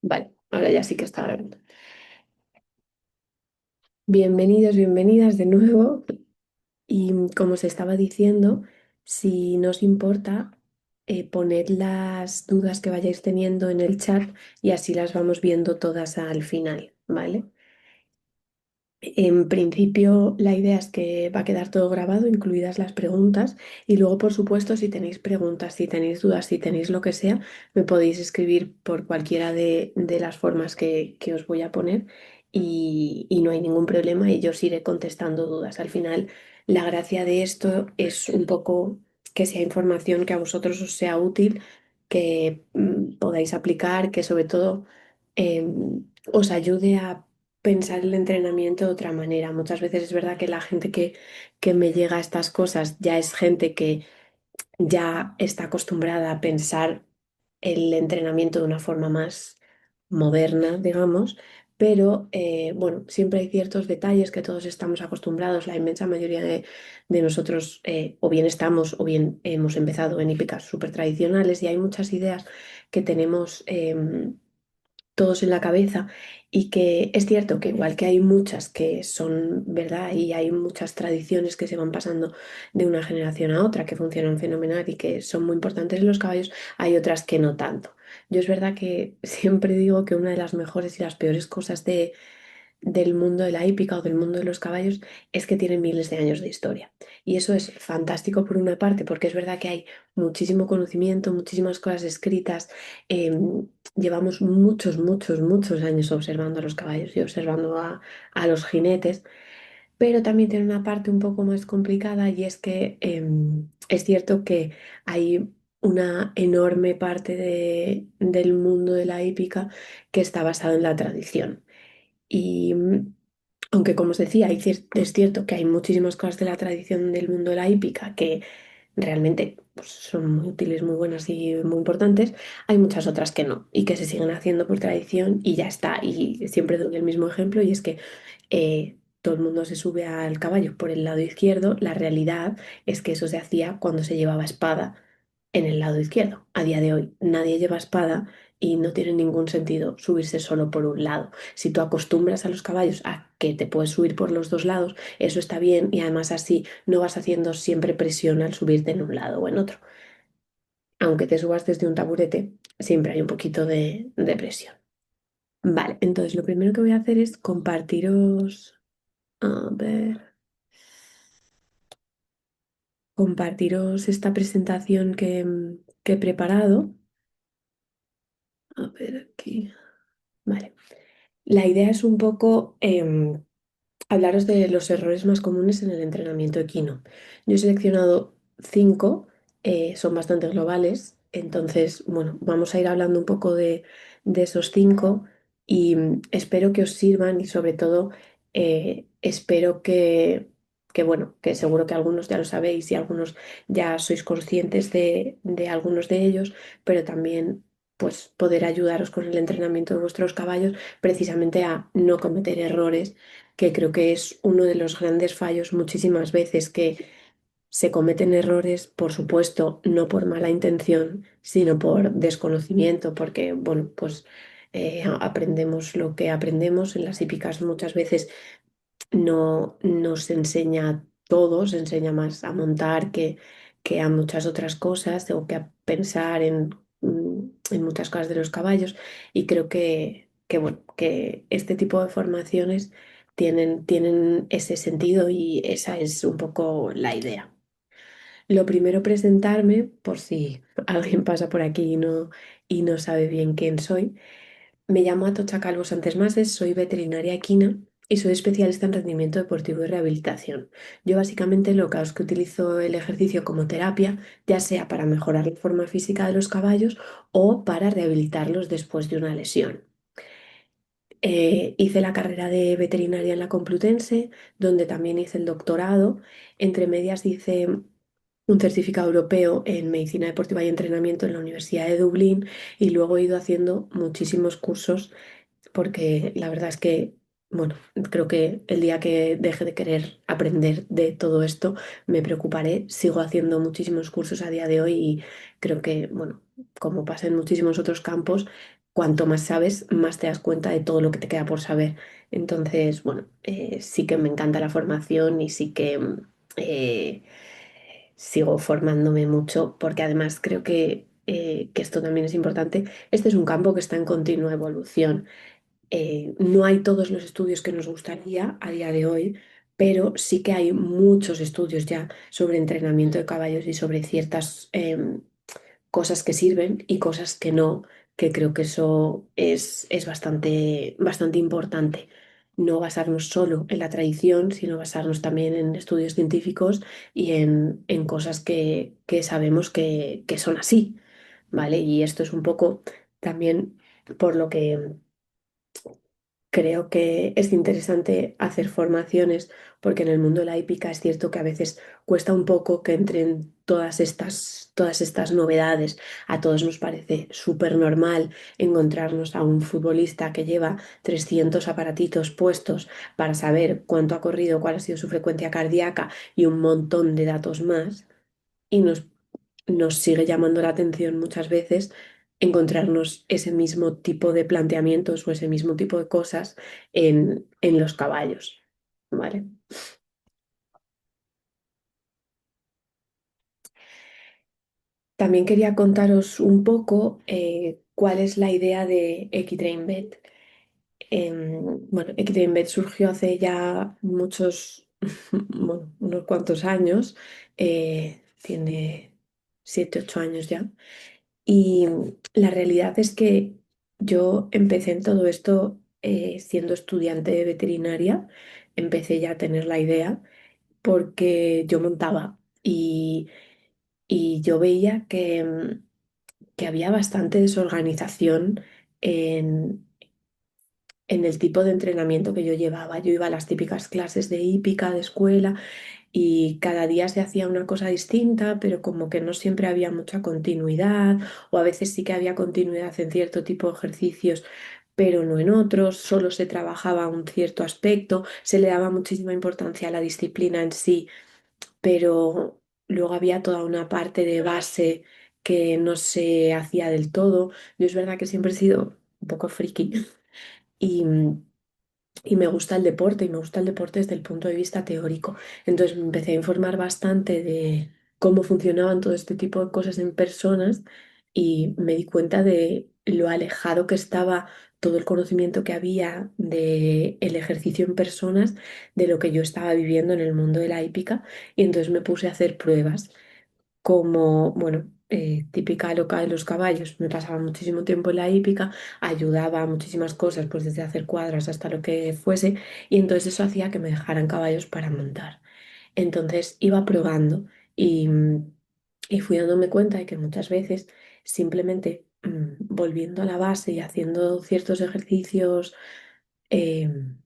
Vale, ahora ya sí que está grabando. Bienvenidos, bienvenidas de nuevo. Y como os estaba diciendo, si nos importa, poned las dudas que vayáis teniendo en el chat y así las vamos viendo todas al final, ¿vale? En principio, la idea es que va a quedar todo grabado, incluidas las preguntas. Y luego, por supuesto, si tenéis preguntas, si tenéis dudas, si tenéis lo que sea, me podéis escribir por cualquiera de las formas que os voy a poner y no hay ningún problema y yo os iré contestando dudas. Al final, la gracia de esto es un poco que sea información que a vosotros os sea útil, que podáis aplicar, que sobre todo os ayude a pensar el entrenamiento de otra manera. Muchas veces es verdad que la gente que me llega a estas cosas ya es gente que ya está acostumbrada a pensar el entrenamiento de una forma más moderna, digamos, pero bueno, siempre hay ciertos detalles que todos estamos acostumbrados, la inmensa mayoría de nosotros o bien estamos o bien hemos empezado en hípicas súper tradicionales y hay muchas ideas que tenemos todos en la cabeza y que es cierto que igual que hay muchas que son verdad y hay muchas tradiciones que se van pasando de una generación a otra que funcionan fenomenal y que son muy importantes en los caballos, hay otras que no tanto. Yo es verdad que siempre digo que una de las mejores y las peores cosas del mundo de la hípica o del mundo de los caballos es que tienen miles de años de historia. Y eso es fantástico por una parte, porque es verdad que hay muchísimo conocimiento, muchísimas cosas escritas. Llevamos muchos, muchos, muchos años observando a los caballos y observando a los jinetes, pero también tiene una parte un poco más complicada y es que es cierto que hay una enorme parte del mundo de la hípica que está basado en la tradición. Y aunque, como os decía, es cierto que hay muchísimas cosas de la tradición del mundo de la hípica que realmente pues, son muy útiles, muy buenas y muy importantes, hay muchas otras que no y que se siguen haciendo por tradición y ya está. Y siempre doy el mismo ejemplo y es que todo el mundo se sube al caballo por el lado izquierdo. La realidad es que eso se hacía cuando se llevaba espada en el lado izquierdo. A día de hoy nadie lleva espada y no tiene ningún sentido subirse solo por un lado. Si tú acostumbras a los caballos a que te puedes subir por los dos lados, eso está bien y además así no vas haciendo siempre presión al subirte en un lado o en otro. Aunque te subas desde un taburete, siempre hay un poquito de presión. Vale, entonces lo primero que voy a hacer es compartiros, a ver, compartiros esta presentación que he preparado. A ver aquí. Vale. La idea es un poco hablaros de los errores más comunes en el entrenamiento equino. Yo he seleccionado cinco, son bastante globales, entonces, bueno, vamos a ir hablando un poco de esos cinco y espero que os sirvan y sobre todo espero bueno, que seguro que algunos ya lo sabéis y algunos ya sois conscientes de algunos de ellos, pero también pues poder ayudaros con el entrenamiento de vuestros caballos precisamente a no cometer errores que creo que es uno de los grandes fallos muchísimas veces que se cometen errores, por supuesto, no por mala intención, sino por desconocimiento, porque, bueno, pues aprendemos lo que aprendemos. En las hípicas muchas veces no nos enseña todo, se enseña más a montar que a muchas otras cosas o que a pensar en muchas cosas de los caballos. Y creo bueno, que este tipo de formaciones tienen ese sentido y esa es un poco la idea. Lo primero, presentarme, por si alguien pasa por aquí y no sabe bien quién soy. Me llamo Atocha Calvo Santesmases, soy veterinaria equina y soy especialista en rendimiento deportivo y rehabilitación. Yo básicamente lo que hago es que utilizo el ejercicio como terapia, ya sea para mejorar la forma física de los caballos o para rehabilitarlos después de una lesión. Hice la carrera de veterinaria en la Complutense, donde también hice el doctorado. Entre medias hice un certificado europeo en medicina deportiva y entrenamiento en la Universidad de Dublín y luego he ido haciendo muchísimos cursos porque la verdad es que bueno, creo que el día que deje de querer aprender de todo esto, me preocuparé. Sigo haciendo muchísimos cursos a día de hoy y creo que, bueno, como pasa en muchísimos otros campos, cuanto más sabes, más te das cuenta de todo lo que te queda por saber. Entonces, bueno, sí que me encanta la formación y sí que sigo formándome mucho porque además creo que esto también es importante. Este es un campo que está en continua evolución. No hay todos los estudios que nos gustaría a día de hoy, pero sí que hay muchos estudios ya sobre entrenamiento de caballos y sobre ciertas cosas que sirven y cosas que no, que creo que eso es bastante, bastante importante. No basarnos solo en la tradición, sino basarnos también en estudios científicos y en cosas que sabemos que son así, ¿vale? Y esto es un poco también por lo que creo que es interesante hacer formaciones porque en el mundo de la hípica es cierto que a veces cuesta un poco que entren todas estas novedades. A todos nos parece súper normal encontrarnos a un futbolista que lleva 300 aparatitos puestos para saber cuánto ha corrido, cuál ha sido su frecuencia cardíaca y un montón de datos más. Y nos sigue llamando la atención muchas veces encontrarnos ese mismo tipo de planteamientos o ese mismo tipo de cosas en los caballos, ¿vale? También quería contaros un poco cuál es la idea de Equitrainbet. Bueno, Equitrainbet surgió hace ya muchos, bueno, unos cuantos años, tiene 7, 8 años ya. Y la realidad es que yo empecé en todo esto siendo estudiante de veterinaria, empecé ya a tener la idea porque yo montaba y yo veía que había bastante desorganización en, en el tipo de entrenamiento que yo llevaba. Yo iba a las típicas clases de hípica, de escuela, y cada día se hacía una cosa distinta, pero como que no siempre había mucha continuidad, o a veces sí que había continuidad en cierto tipo de ejercicios, pero no en otros, solo se trabajaba un cierto aspecto, se le daba muchísima importancia a la disciplina en sí, pero luego había toda una parte de base que no se hacía del todo. Yo es verdad que siempre he sido un poco friki y, y me gusta el deporte y me gusta el deporte desde el punto de vista teórico. Entonces me empecé a informar bastante de cómo funcionaban todo este tipo de cosas en personas y me di cuenta de lo alejado que estaba todo el conocimiento que había de el ejercicio en personas de lo que yo estaba viviendo en el mundo de la hípica y entonces me puse a hacer pruebas como, bueno, típica loca de los caballos. Me pasaba muchísimo tiempo en la hípica, ayudaba a muchísimas cosas, pues desde hacer cuadras hasta lo que fuese, y entonces eso hacía que me dejaran caballos para montar. Entonces iba probando y, y fui dándome cuenta de que muchas veces simplemente volviendo a la base y haciendo ciertos ejercicios em,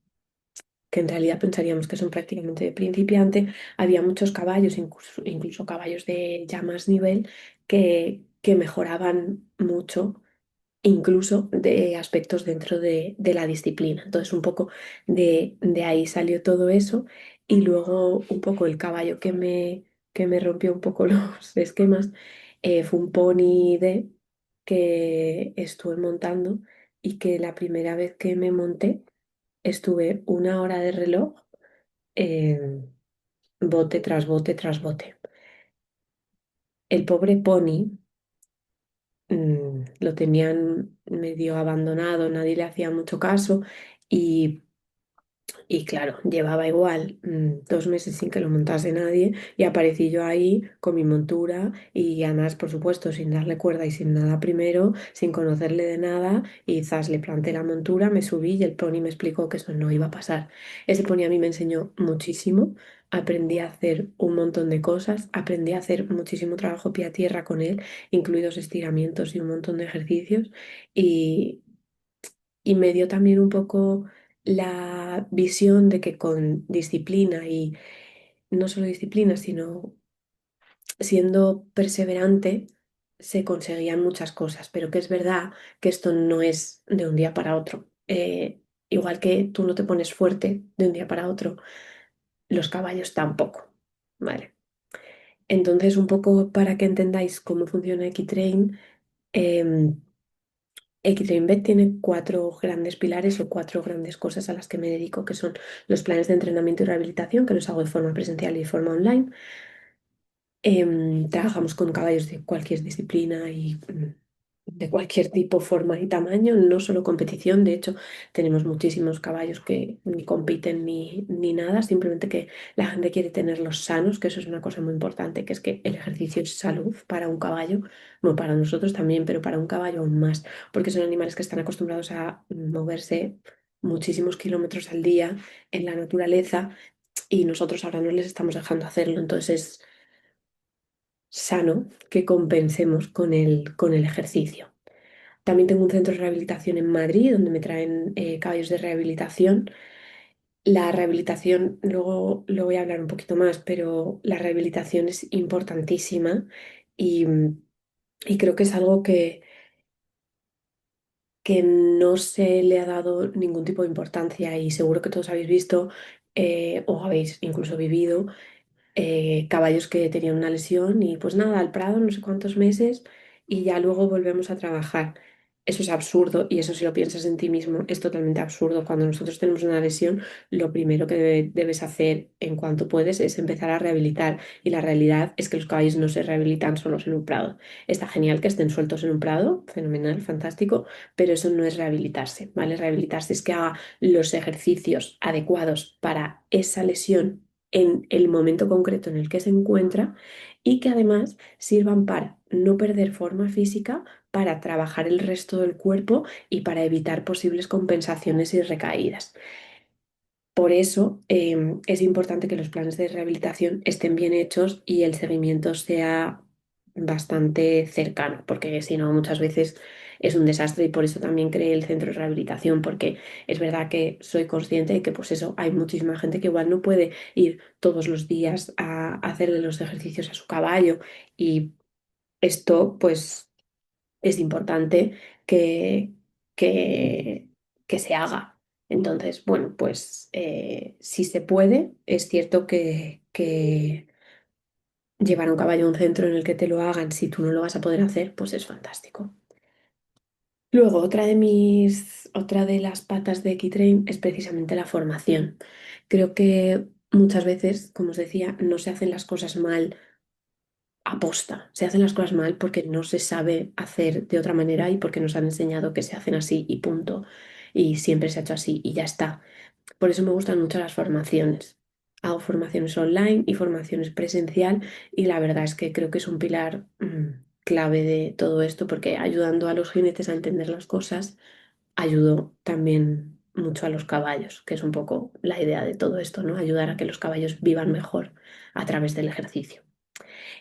que en realidad pensaríamos que son prácticamente de principiante, había muchos caballos, incluso caballos de ya más nivel, que mejoraban mucho, incluso de aspectos dentro de la disciplina. Entonces, un poco de ahí salió todo eso y luego un poco el caballo que me rompió un poco los esquemas fue un pony de que estuve montando y que la primera vez que me monté, estuve 1 hora de reloj, eh, bote tras bote tras bote. El pobre pony lo tenían medio abandonado, nadie le hacía mucho caso y claro, llevaba igual 2 meses sin que lo montase nadie y aparecí yo ahí con mi montura y además, por supuesto, sin darle cuerda y sin nada primero, sin conocerle de nada y zas, le planté la montura, me subí y el pony me explicó que eso no iba a pasar. Ese pony a mí me enseñó muchísimo, aprendí a hacer un montón de cosas, aprendí a hacer muchísimo trabajo pie a tierra con él, incluidos estiramientos y un montón de ejercicios y me dio también un poco la visión de que con disciplina y no solo disciplina, sino siendo perseverante se conseguían muchas cosas, pero que es verdad que esto no es de un día para otro. Igual que tú no te pones fuerte de un día para otro, los caballos tampoco, ¿vale? Entonces, un poco para que entendáis cómo funciona Equitrain, em, Equitrain Vet tiene cuatro grandes pilares o cuatro grandes cosas a las que me dedico, que son los planes de entrenamiento y rehabilitación, que los hago de forma presencial y de forma online. Trabajamos con caballos de cualquier disciplina y de cualquier tipo, forma y tamaño, no solo competición. De hecho, tenemos muchísimos caballos que ni compiten ni nada, simplemente que la gente quiere tenerlos sanos, que eso es una cosa muy importante, que es que el ejercicio es salud para un caballo, bueno, para nosotros también, pero para un caballo aún más, porque son animales que están acostumbrados a moverse muchísimos kilómetros al día en la naturaleza y nosotros ahora no les estamos dejando hacerlo. Entonces sano que compensemos con el ejercicio. También tengo un centro de rehabilitación en Madrid donde me traen caballos de rehabilitación. La rehabilitación, luego lo voy a hablar un poquito más, pero la rehabilitación es importantísima y, y creo que es algo que no se le ha dado ningún tipo de importancia y seguro que todos habéis visto o habéis incluso vivido caballos que tenían una lesión y pues nada, al prado no sé cuántos meses y ya luego volvemos a trabajar. Eso es absurdo y eso si lo piensas en ti mismo es totalmente absurdo. Cuando nosotros tenemos una lesión, lo primero que debes hacer en cuanto puedes es empezar a rehabilitar y la realidad es que los caballos no se rehabilitan solos en un prado. Está genial que estén sueltos en un prado, fenomenal, fantástico, pero eso no es rehabilitarse, ¿vale? Rehabilitarse es que haga los ejercicios adecuados para esa lesión en el momento concreto en el que se encuentra y que además sirvan para no perder forma física, para trabajar el resto del cuerpo y para evitar posibles compensaciones y recaídas. Por eso es importante que los planes de rehabilitación estén bien hechos y el seguimiento sea bastante cercano, porque si no, muchas veces es un desastre y por eso también creé el centro de rehabilitación, porque es verdad que soy consciente de que pues eso, hay muchísima gente que igual no puede ir todos los días a hacerle los ejercicios a su caballo y esto pues es importante que, que, que se haga. Entonces, bueno, pues si se puede, es cierto que llevar a un caballo a un centro en el que te lo hagan, si tú no lo vas a poder hacer, pues es fantástico. Luego, otra de las patas de Equitrain es precisamente la formación. Creo que muchas veces, como os decía, no se hacen las cosas mal aposta. Se hacen las cosas mal porque no se sabe hacer de otra manera y porque nos han enseñado que se hacen así y punto. Y siempre se ha hecho así y ya está. Por eso me gustan mucho las formaciones. Hago formaciones online y formaciones presencial y la verdad es que creo que es un pilar clave de todo esto porque ayudando a los jinetes a entender las cosas, ayudo también mucho a los caballos, que es un poco la idea de todo esto, ¿no? Ayudar a que los caballos vivan mejor a través del ejercicio.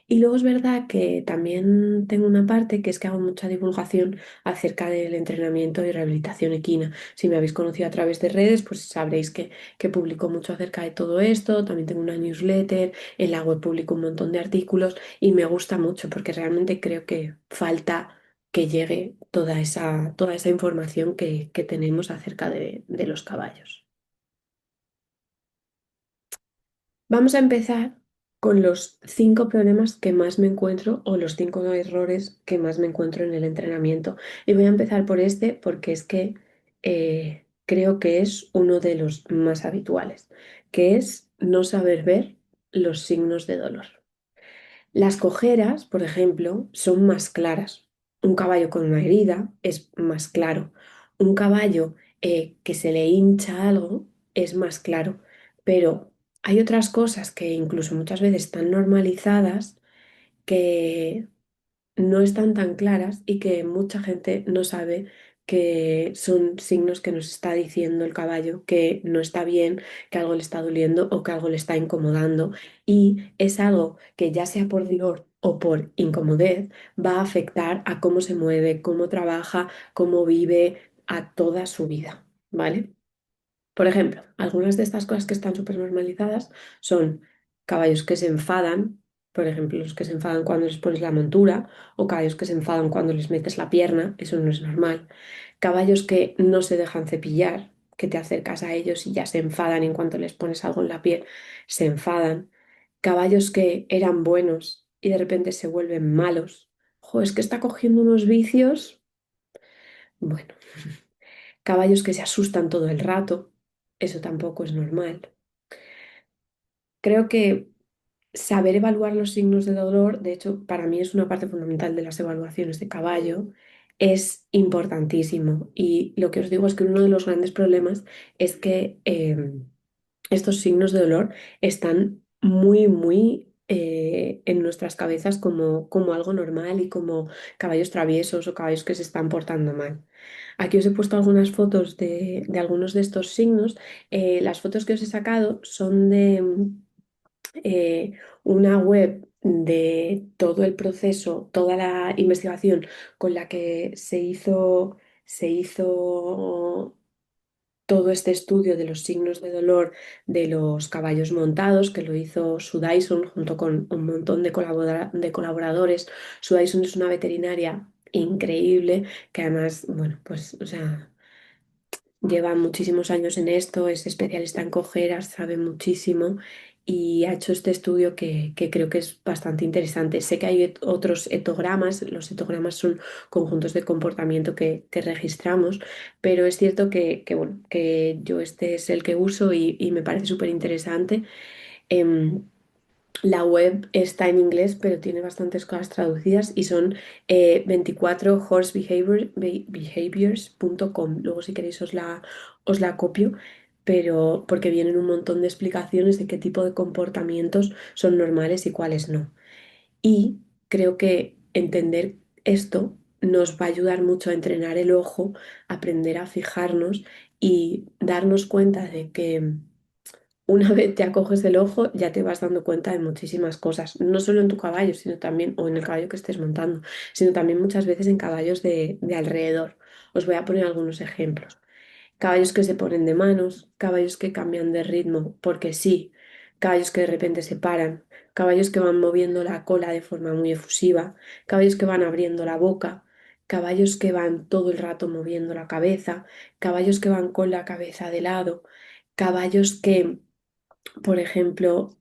Y luego es verdad que también tengo una parte que es que hago mucha divulgación acerca del entrenamiento y rehabilitación equina. Si me habéis conocido a través de redes, pues sabréis que publico mucho acerca de todo esto. También tengo una newsletter, en la web publico un montón de artículos y me gusta mucho porque realmente creo que falta que llegue toda esa información que tenemos acerca de los caballos. Vamos a empezar con los cinco problemas que más me encuentro o los cinco errores que más me encuentro en el entrenamiento. Y voy a empezar por este porque es que creo que es uno de los más habituales, que es no saber ver los signos de dolor. Las cojeras, por ejemplo, son más claras. Un caballo con una herida es más claro. Un caballo que se le hincha algo es más claro. Pero hay otras cosas que incluso muchas veces están normalizadas que no están tan claras y que mucha gente no sabe que son signos que nos está diciendo el caballo que no está bien, que algo le está doliendo o que algo le está incomodando. Y es algo que ya sea por dolor o por incomodez, va a afectar a cómo se mueve, cómo trabaja, cómo vive, a toda su vida, ¿vale? Por ejemplo, algunas de estas cosas que están súper normalizadas son caballos que se enfadan, por ejemplo, los que se enfadan cuando les pones la montura, o caballos que se enfadan cuando les metes la pierna, eso no es normal. Caballos que no se dejan cepillar, que te acercas a ellos y ya se enfadan en cuanto les pones algo en la piel, se enfadan. Caballos que eran buenos y de repente se vuelven malos. Jo, es que está cogiendo unos vicios. Bueno, caballos que se asustan todo el rato. Eso tampoco es normal. Creo que saber evaluar los signos de dolor, de hecho, para mí es una parte fundamental de las evaluaciones de caballo, es importantísimo. Y lo que os digo es que uno de los grandes problemas es que estos signos de dolor están muy, muy en nuestras cabezas como algo normal y como caballos traviesos o caballos que se están portando mal. Aquí os he puesto algunas fotos de algunos de estos signos. Las fotos que os he sacado son de eh, una web de todo el proceso, toda la investigación con la que se hizo todo este estudio de los signos de dolor de los caballos montados, que lo hizo Sue Dyson junto con un montón de colaboradores. Sue Dyson es una veterinaria increíble que además, bueno, pues, o sea, lleva muchísimos años en esto, es especialista en cojeras, sabe muchísimo y ha hecho este estudio que creo que es bastante interesante. Sé que hay otros etogramas, los etogramas son conjuntos de comportamiento que registramos, pero es cierto bueno, que yo este es el que uso y me parece súper interesante. La web está en inglés, pero tiene bastantes cosas traducidas y son 24 horsebehaviors.com. Luego, si queréis, os la copio, pero porque vienen un montón de explicaciones de qué tipo de comportamientos son normales y cuáles no. Y creo que entender esto nos va a ayudar mucho a entrenar el ojo, aprender a fijarnos y darnos cuenta de que una vez te acoges el ojo, ya te vas dando cuenta de muchísimas cosas, no solo en tu caballo, sino también, o en el caballo que estés montando, sino también muchas veces en caballos de alrededor. Os voy a poner algunos ejemplos. Caballos que se ponen de manos, caballos que cambian de ritmo porque sí, caballos que de repente se paran, caballos que van moviendo la cola de forma muy efusiva, caballos que van abriendo la boca, caballos que van todo el rato moviendo la cabeza, caballos que van con la cabeza de lado, caballos que por ejemplo,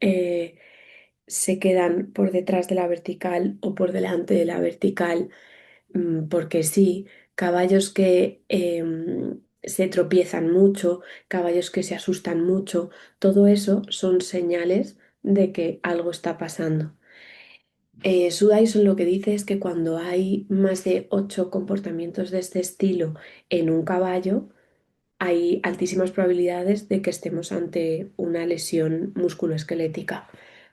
se quedan por detrás de la vertical o por delante de la vertical, porque sí, caballos que se tropiezan mucho, caballos que se asustan mucho, todo eso son señales de que algo está pasando. Sue lo que dice es que cuando hay más de 8 comportamientos de este estilo en un caballo, hay altísimas probabilidades de que estemos ante una lesión musculoesquelética,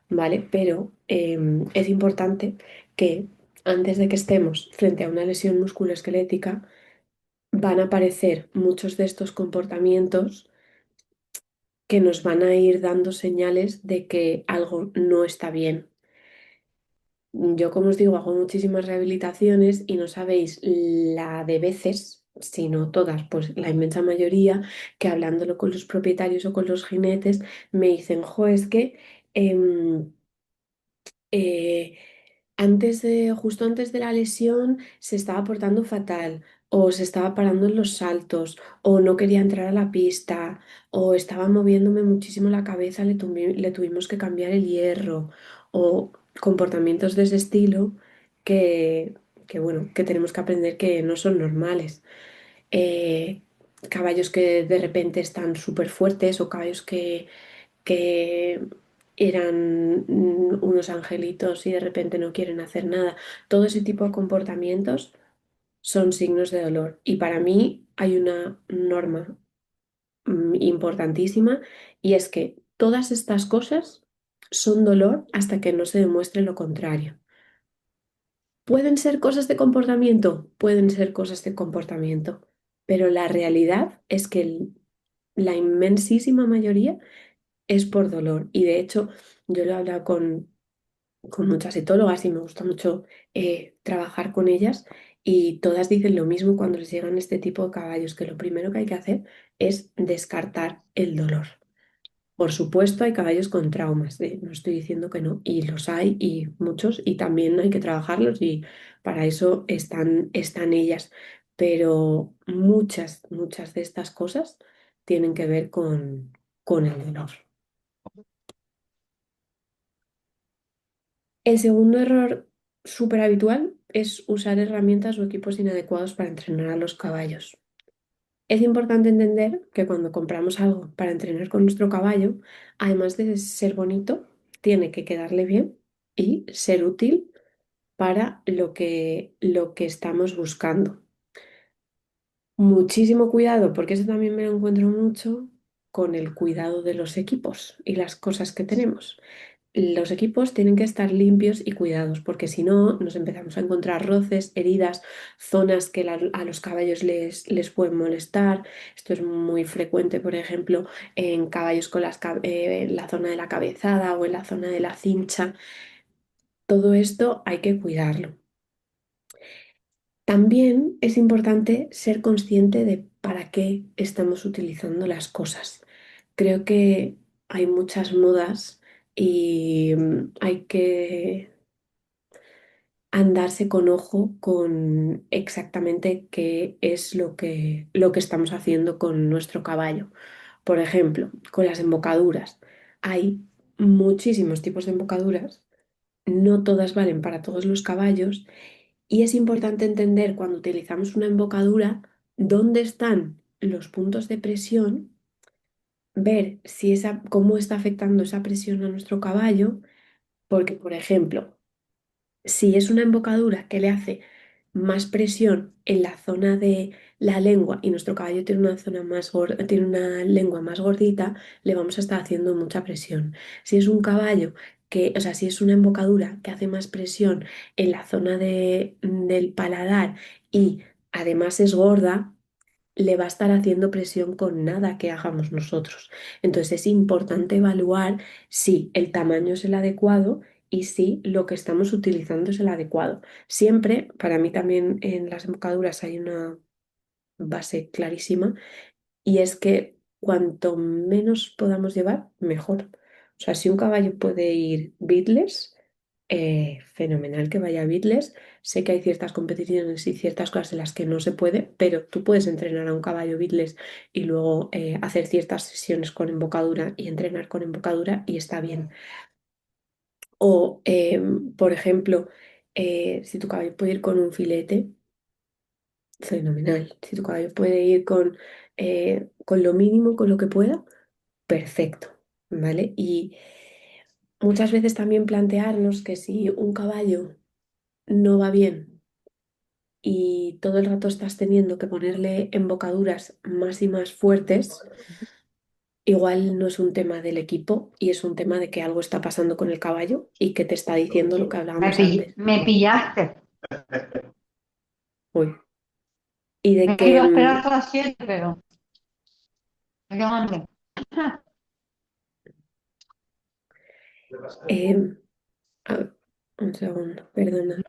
¿vale? Pero es importante que antes de que estemos frente a una lesión musculoesquelética, van a aparecer muchos de estos comportamientos que nos van a ir dando señales de que algo no está bien. Yo, como os digo, hago muchísimas rehabilitaciones y no sabéis la de veces, si no todas, pues la inmensa mayoría, que hablándolo con los propietarios o con los jinetes, me dicen, jo, es que em, eh, justo antes de la lesión se estaba portando fatal, o se estaba parando en los saltos, o no quería entrar a la pista, o estaba moviéndome muchísimo la cabeza, le tuvimos que cambiar el hierro, o comportamientos de ese estilo que bueno, que tenemos que aprender que no son normales. Eh, Caballos que de repente están súper fuertes o caballos que eran unos angelitos y de repente no quieren hacer nada. Todo ese tipo de comportamientos son signos de dolor. Y para mí hay una norma importantísima y es que todas estas cosas son dolor hasta que no se demuestre lo contrario. ¿Pueden ser cosas de comportamiento? Pueden ser cosas de comportamiento, pero la realidad es que la inmensísima mayoría es por dolor. Y de hecho, yo lo he hablado con muchas etólogas y me gusta mucho trabajar con ellas y todas dicen lo mismo cuando les llegan este tipo de caballos, que lo primero que hay que hacer es descartar el dolor. Por supuesto, hay caballos con traumas, no estoy diciendo que no, y los hay y muchos, y también hay que trabajarlos y para eso están ellas, pero muchas, muchas de estas cosas tienen que ver con el dolor. El segundo error súper habitual es usar herramientas o equipos inadecuados para entrenar a los caballos. Es importante entender que cuando compramos algo para entrenar con nuestro caballo, además de ser bonito, tiene que quedarle bien y ser útil para lo que estamos buscando. Muchísimo cuidado, porque eso también me lo encuentro mucho con el cuidado de los equipos y las cosas que tenemos. Los equipos tienen que estar limpios y cuidados, porque si no, nos empezamos a encontrar roces, heridas, zonas que a los caballos les pueden molestar. Esto es muy frecuente, por ejemplo, en caballos con en la zona de la cabezada o en la zona de la cincha. Todo esto hay que cuidarlo. También es importante ser consciente de para qué estamos utilizando las cosas. Creo que hay muchas modas y hay que andarse con ojo con exactamente qué es lo que estamos haciendo con nuestro caballo. Por ejemplo, con las embocaduras. Hay muchísimos tipos de embocaduras, no todas valen para todos los caballos y es importante entender cuando utilizamos una embocadura dónde están los puntos de presión, ver cómo está afectando esa presión a nuestro caballo, porque, por ejemplo, si es una embocadura que le hace más presión en la zona de la lengua y nuestro caballo tiene una zona tiene una lengua más gordita, le vamos a estar haciendo mucha presión. Si es un caballo o sea, si es una embocadura que hace más presión en la zona del paladar y además es gorda, le va a estar haciendo presión con nada que hagamos nosotros. Entonces es importante evaluar si el tamaño es el adecuado y si lo que estamos utilizando es el adecuado. Siempre, para mí también en las embocaduras hay una base clarísima y es que cuanto menos podamos llevar, mejor. O sea, si un caballo puede ir beatless, fenomenal que vaya beatless. Sé que hay ciertas competiciones y ciertas cosas en las que no se puede, pero tú puedes entrenar a un caballo beatless y luego hacer ciertas sesiones con embocadura y entrenar con embocadura y está bien. O, por ejemplo, si tu caballo puede ir con un filete, fenomenal. Si tu caballo puede ir con lo mínimo, con lo que pueda, perfecto, ¿vale? Y muchas veces también plantearnos que si un caballo no va bien y todo el rato estás teniendo que ponerle embocaduras más y más fuertes, igual no es un tema del equipo y es un tema de que algo está pasando con el caballo y que te está diciendo lo que hablábamos antes. Me pillaste. Uy. Y de Me iba que, a esperar hasta las 7, pero me quedo hambre. em, a ver, un segundo, perdona.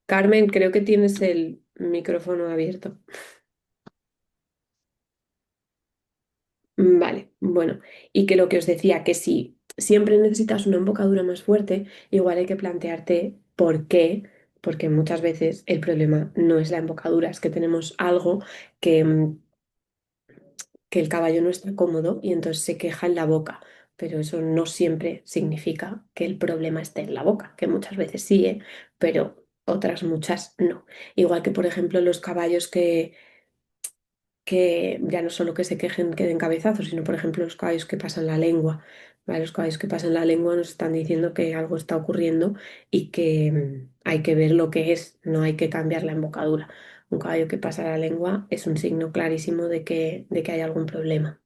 Carmen, creo que tienes el micrófono abierto. Vale, bueno, y que lo que os decía, que si siempre necesitas una embocadura más fuerte, igual hay que plantearte por qué, porque muchas veces el problema no es la embocadura, es que tenemos algo que, que el caballo no está cómodo y entonces se queja en la boca, pero eso no siempre significa que el problema esté en la boca, que muchas veces sí, pero otras muchas no. Igual que, por ejemplo, los caballos que ya no solo que se quejen, que den cabezazos, sino por ejemplo los caballos que pasan la lengua. ¿Vale? Los caballos que pasan la lengua nos están diciendo que algo está ocurriendo y que hay que ver lo que es, no hay que cambiar la embocadura. Un caballo que pasa la lengua es un signo clarísimo de que hay algún problema.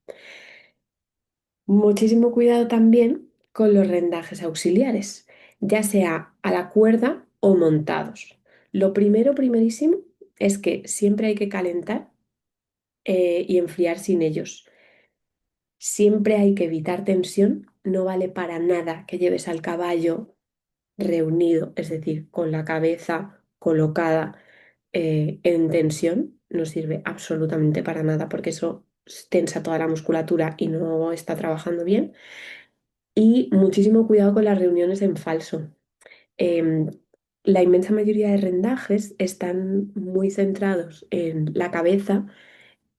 Muchísimo cuidado también con los rendajes auxiliares, ya sea a la cuerda o montados. Lo primerísimo, es que siempre hay que calentar y enfriar sin ellos. Siempre hay que evitar tensión, no vale para nada que lleves al caballo reunido, es decir, con la cabeza colocada en tensión, no sirve absolutamente para nada porque eso tensa toda la musculatura y no está trabajando bien. Y muchísimo cuidado con las reuniones en falso. Em, la inmensa mayoría de rendajes están muy centrados en la cabeza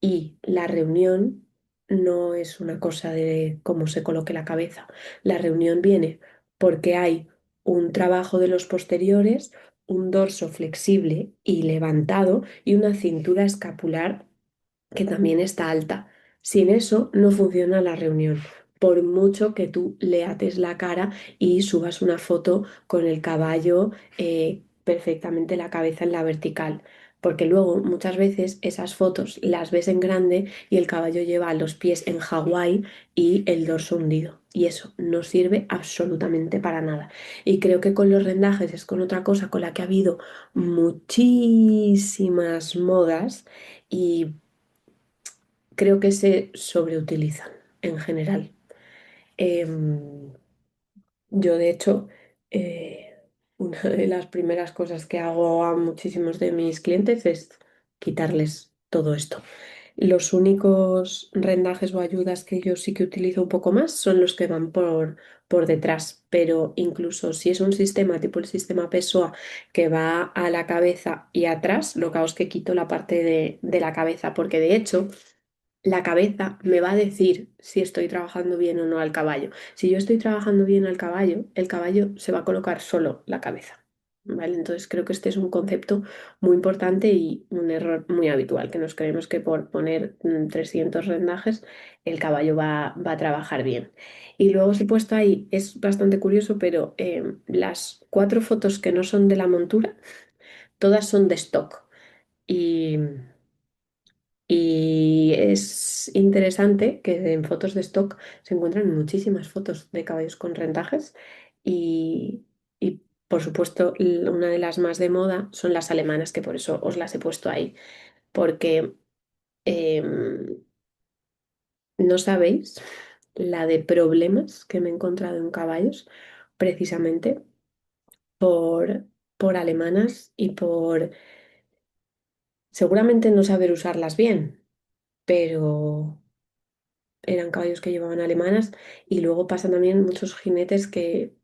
y la reunión no es una cosa de cómo se coloque la cabeza. La reunión viene porque hay un trabajo de los posteriores, un dorso flexible y levantado y una cintura escapular que también está alta. Sin eso no funciona la reunión. Por mucho que tú le ates la cara y subas una foto con el caballo perfectamente la cabeza en la vertical. Porque luego muchas veces esas fotos las ves en grande y el caballo lleva los pies en Hawái y el dorso hundido. Y eso no sirve absolutamente para nada. Y creo que con los rendajes es con otra cosa con la que ha habido muchísimas modas y creo que se sobreutilizan en general. Em, yo, de hecho, eh, una de las primeras cosas que hago a muchísimos de mis clientes es quitarles todo esto. Los únicos rendajes o ayudas que yo sí que utilizo un poco más son los que van por detrás, pero incluso si es un sistema tipo el sistema Pessoa que va a la cabeza y atrás, lo que hago es que quito la parte de la cabeza, porque de hecho la cabeza me va a decir si estoy trabajando bien o no al caballo. Si yo estoy trabajando bien al caballo, el caballo se va a colocar solo la cabeza. ¿Vale? Entonces creo que este es un concepto muy importante y un error muy habitual, que nos creemos que por poner 300 rendajes el caballo va a trabajar bien. Y luego os he puesto ahí, es bastante curioso, pero las 4 fotos que no son de la montura, todas son de stock. Y y es interesante que en fotos de stock se encuentran muchísimas fotos de caballos con rentajes y, por supuesto, una de las más de moda son las alemanas, que por eso os las he puesto ahí, porque em, no sabéis la de problemas que me he encontrado en caballos precisamente por, por alemanas y por seguramente no saber usarlas bien, pero eran caballos que llevaban alemanas y luego pasan también muchos jinetes que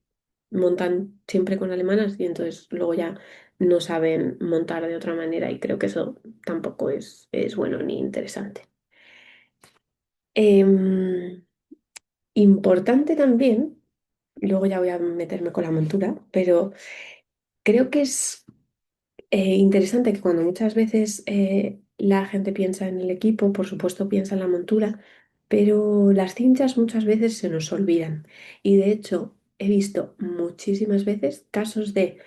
montan siempre con alemanas y entonces luego ya no saben montar de otra manera y creo que eso tampoco es bueno ni interesante. Em, Importante también, luego ya voy a meterme con la montura, pero creo que es interesante que cuando muchas veces la gente piensa en el equipo, por supuesto piensa en la montura, pero las cinchas muchas veces se nos olvidan. Y de hecho he visto muchísimas veces casos de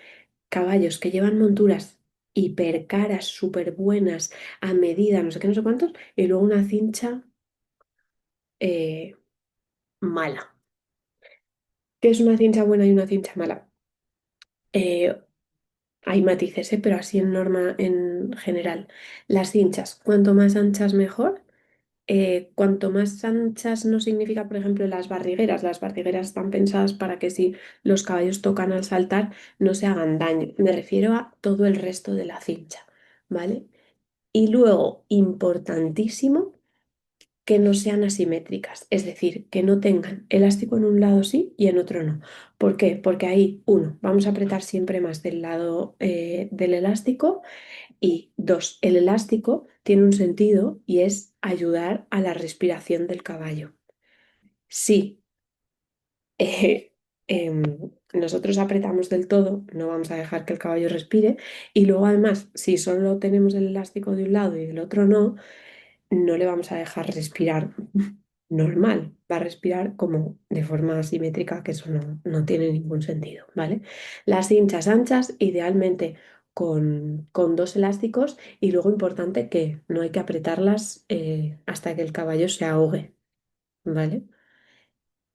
caballos que llevan monturas hiper caras, súper buenas, a medida, no sé qué, no sé cuántos, y luego una cincha eh, mala. ¿Qué es una cincha buena y una cincha mala? Eh, Hay matices, pero así en norma en general. Las cinchas, cuanto más anchas mejor. Cuanto más anchas no significa, por ejemplo, las barrigueras. Las barrigueras están pensadas para que si los caballos tocan al saltar no se hagan daño. Me refiero a todo el resto de la cincha, ¿vale? Y luego, importantísimo, que no sean asimétricas, es decir, que no tengan elástico en un lado sí y en otro no. ¿Por qué? Porque ahí, uno, vamos a apretar siempre más del lado del elástico y dos, el elástico tiene un sentido y es ayudar a la respiración del caballo. Si eh, em, nosotros apretamos del todo, no vamos a dejar que el caballo respire. Y luego además, si solo tenemos el elástico de un lado y del otro no, no le vamos a dejar respirar normal. Va a respirar como de forma asimétrica, que eso no tiene ningún sentido, ¿vale? Las cinchas anchas, idealmente con 2 elásticos y luego importante que no hay que apretarlas hasta que el caballo se ahogue, ¿vale?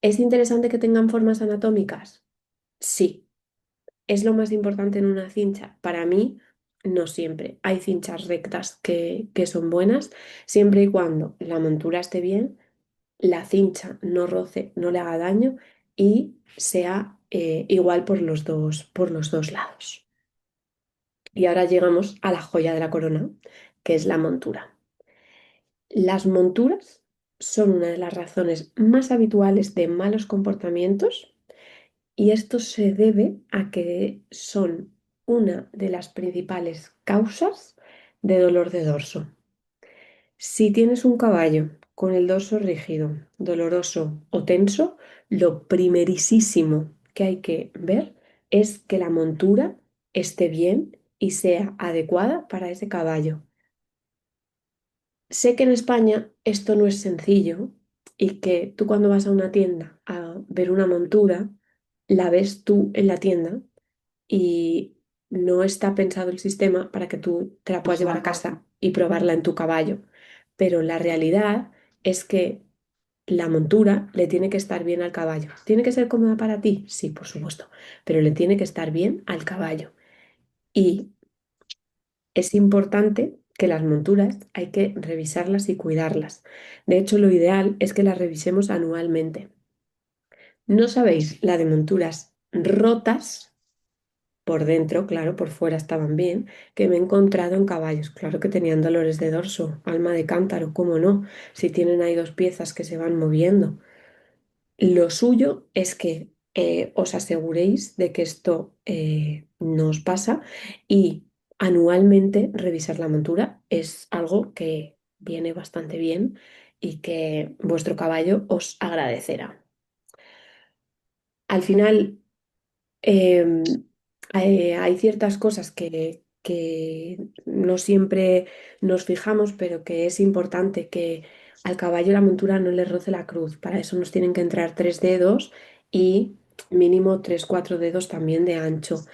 ¿Es interesante que tengan formas anatómicas? Sí. ¿Es lo más importante en una cincha? Para mí, no siempre. Hay cinchas rectas que son buenas, siempre y cuando la montura esté bien, la cincha no roce, no le haga daño y sea igual por los dos lados. Y ahora llegamos a la joya de la corona, que es la montura. Las monturas son una de las razones más habituales de malos comportamientos y esto se debe a que son una de las principales causas de dolor de dorso. Si tienes un caballo con el dorso rígido, doloroso o tenso, lo primerísimo que hay que ver es que la montura esté bien y sea adecuada para ese caballo. Sé que en España esto no es sencillo y que tú cuando vas a una tienda a ver una montura, la ves tú en la tienda y no está pensado el sistema para que tú te la puedas llevar a casa y probarla en tu caballo. Pero la realidad es que la montura le tiene que estar bien al caballo. ¿Tiene que ser cómoda para ti? Sí, por supuesto, pero le tiene que estar bien al caballo. Y es importante que las monturas hay que revisarlas y cuidarlas. De hecho, lo ideal es que las revisemos anualmente. No sabéis la de monturas rotas por dentro, claro, por fuera estaban bien, que me he encontrado en caballos. Claro que tenían dolores de dorso, alma de cántaro, ¿cómo no? Si tienen ahí dos piezas que se van moviendo. Lo suyo es que os aseguréis de que esto no os pasa y anualmente revisar la montura es algo que viene bastante bien y que vuestro caballo os agradecerá. Al final, Em, hay ciertas cosas que no siempre nos fijamos, pero que es importante que al caballo la montura no le roce la cruz. Para eso nos tienen que entrar tres dedos y mínimo tres, cuatro dedos también de ancho.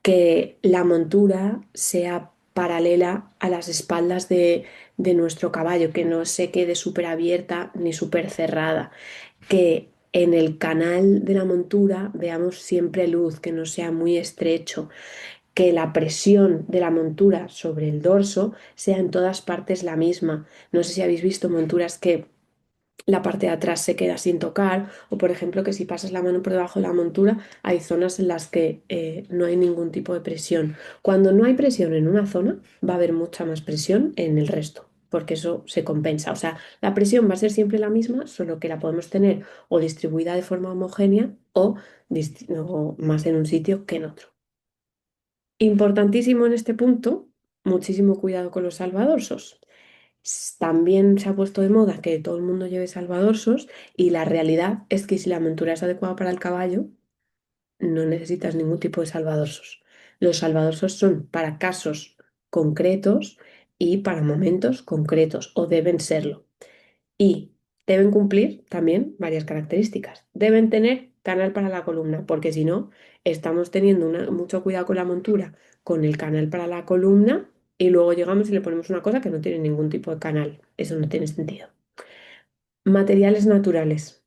Que la montura sea paralela a las espaldas de nuestro caballo, que no se quede súper abierta ni súper cerrada, que en el canal de la montura veamos siempre luz, que no sea muy estrecho, que la presión de la montura sobre el dorso sea en todas partes la misma. No sé si habéis visto monturas que la parte de atrás se queda sin tocar, o por ejemplo que si pasas la mano por debajo de la montura hay zonas en las que no hay ningún tipo de presión. Cuando no hay presión en una zona, va a haber mucha más presión en el resto, porque eso se compensa. O sea, la presión va a ser siempre la misma, solo que la podemos tener o distribuida de forma homogénea o más en un sitio que en otro. Importantísimo en este punto, muchísimo cuidado con los salvadorsos. También se ha puesto de moda que todo el mundo lleve salvadorsos y la realidad es que si la montura es adecuada para el caballo, no necesitas ningún tipo de salvadorsos. Los salvadorsos son para casos concretos y para momentos concretos, o deben serlo. Y deben cumplir también varias características. Deben tener canal para la columna, porque si no, estamos teniendo mucho cuidado con la montura, con el canal para la columna, y luego llegamos y le ponemos una cosa que no tiene ningún tipo de canal. Eso no tiene sentido. Materiales naturales,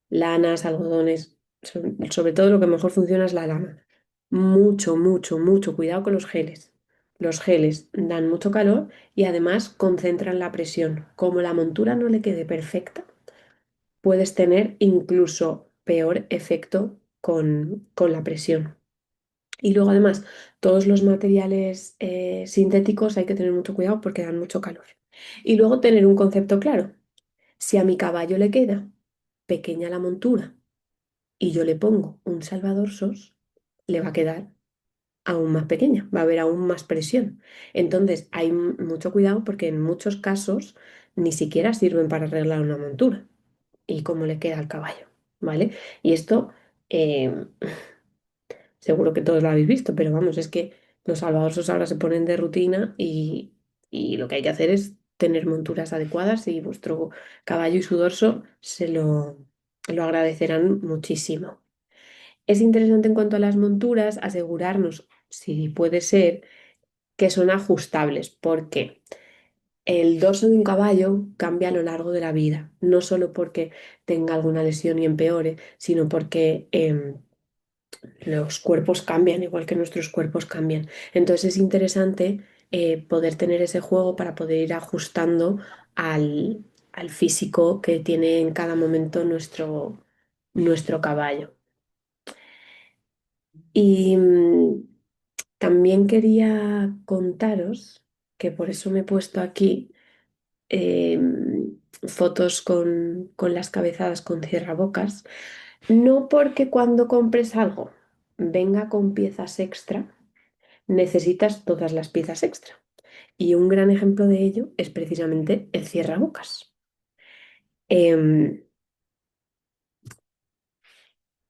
lanas, algodones, sobre todo lo que mejor funciona es la lana. Mucho, mucho, mucho cuidado con los geles. Los geles dan mucho calor y además concentran la presión. Como la montura no le quede perfecta, puedes tener incluso peor efecto con la presión. Y luego además, todos los materiales sintéticos hay que tener mucho cuidado porque dan mucho calor. Y luego tener un concepto claro. Si a mi caballo le queda pequeña la montura y yo le pongo un salvadorsos, le va a quedar aún más pequeña, va a haber aún más presión. Entonces hay mucho cuidado porque en muchos casos ni siquiera sirven para arreglar una montura y cómo le queda al caballo, ¿vale? Y esto eh, seguro que todos lo habéis visto, pero vamos, es que los salvadorsos ahora se ponen de rutina y lo que hay que hacer es tener monturas adecuadas y vuestro caballo y su dorso lo agradecerán muchísimo. Es interesante en cuanto a las monturas asegurarnos, si puede ser, que son ajustables, porque el dorso de un caballo cambia a lo largo de la vida, no solo porque tenga alguna lesión y empeore, sino porque los cuerpos cambian, igual que nuestros cuerpos cambian. Entonces es interesante poder tener ese juego para poder ir ajustando al físico que tiene en cada momento nuestro caballo. Y también quería contaros, que por eso me he puesto aquí fotos con las cabezadas con cierrabocas, no porque cuando compres algo venga con piezas extra, necesitas todas las piezas extra. Y un gran ejemplo de ello es precisamente el cierrabocas. Em,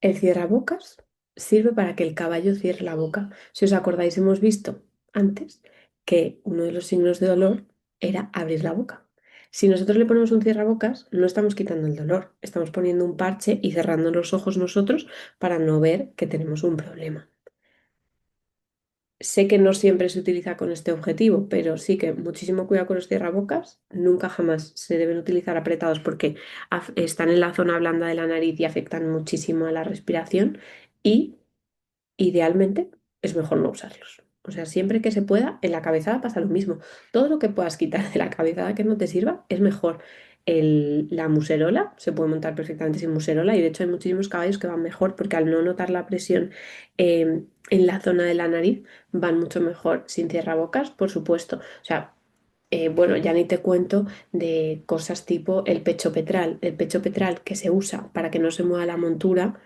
el cierrabocas sirve para que el caballo cierre la boca. Si os acordáis, hemos visto antes que uno de los signos de dolor era abrir la boca. Si nosotros le ponemos un cierrabocas, no estamos quitando el dolor, estamos poniendo un parche y cerrando los ojos nosotros para no ver que tenemos un problema. Sé que no siempre se utiliza con este objetivo, pero sí que muchísimo cuidado con los cierrabocas. Nunca jamás se deben utilizar apretados porque están en la zona blanda de la nariz y afectan muchísimo a la respiración. Y idealmente es mejor no usarlos. O sea, siempre que se pueda, en la cabezada pasa lo mismo. Todo lo que puedas quitar de la cabezada que no te sirva es mejor. La muserola se puede montar perfectamente sin muserola y de hecho hay muchísimos caballos que van mejor porque al no notar la presión en la zona de la nariz van mucho mejor sin cierrabocas, por supuesto. O sea, bueno, ya ni te cuento de cosas tipo el pecho petral. El pecho petral que se usa para que no se mueva la montura.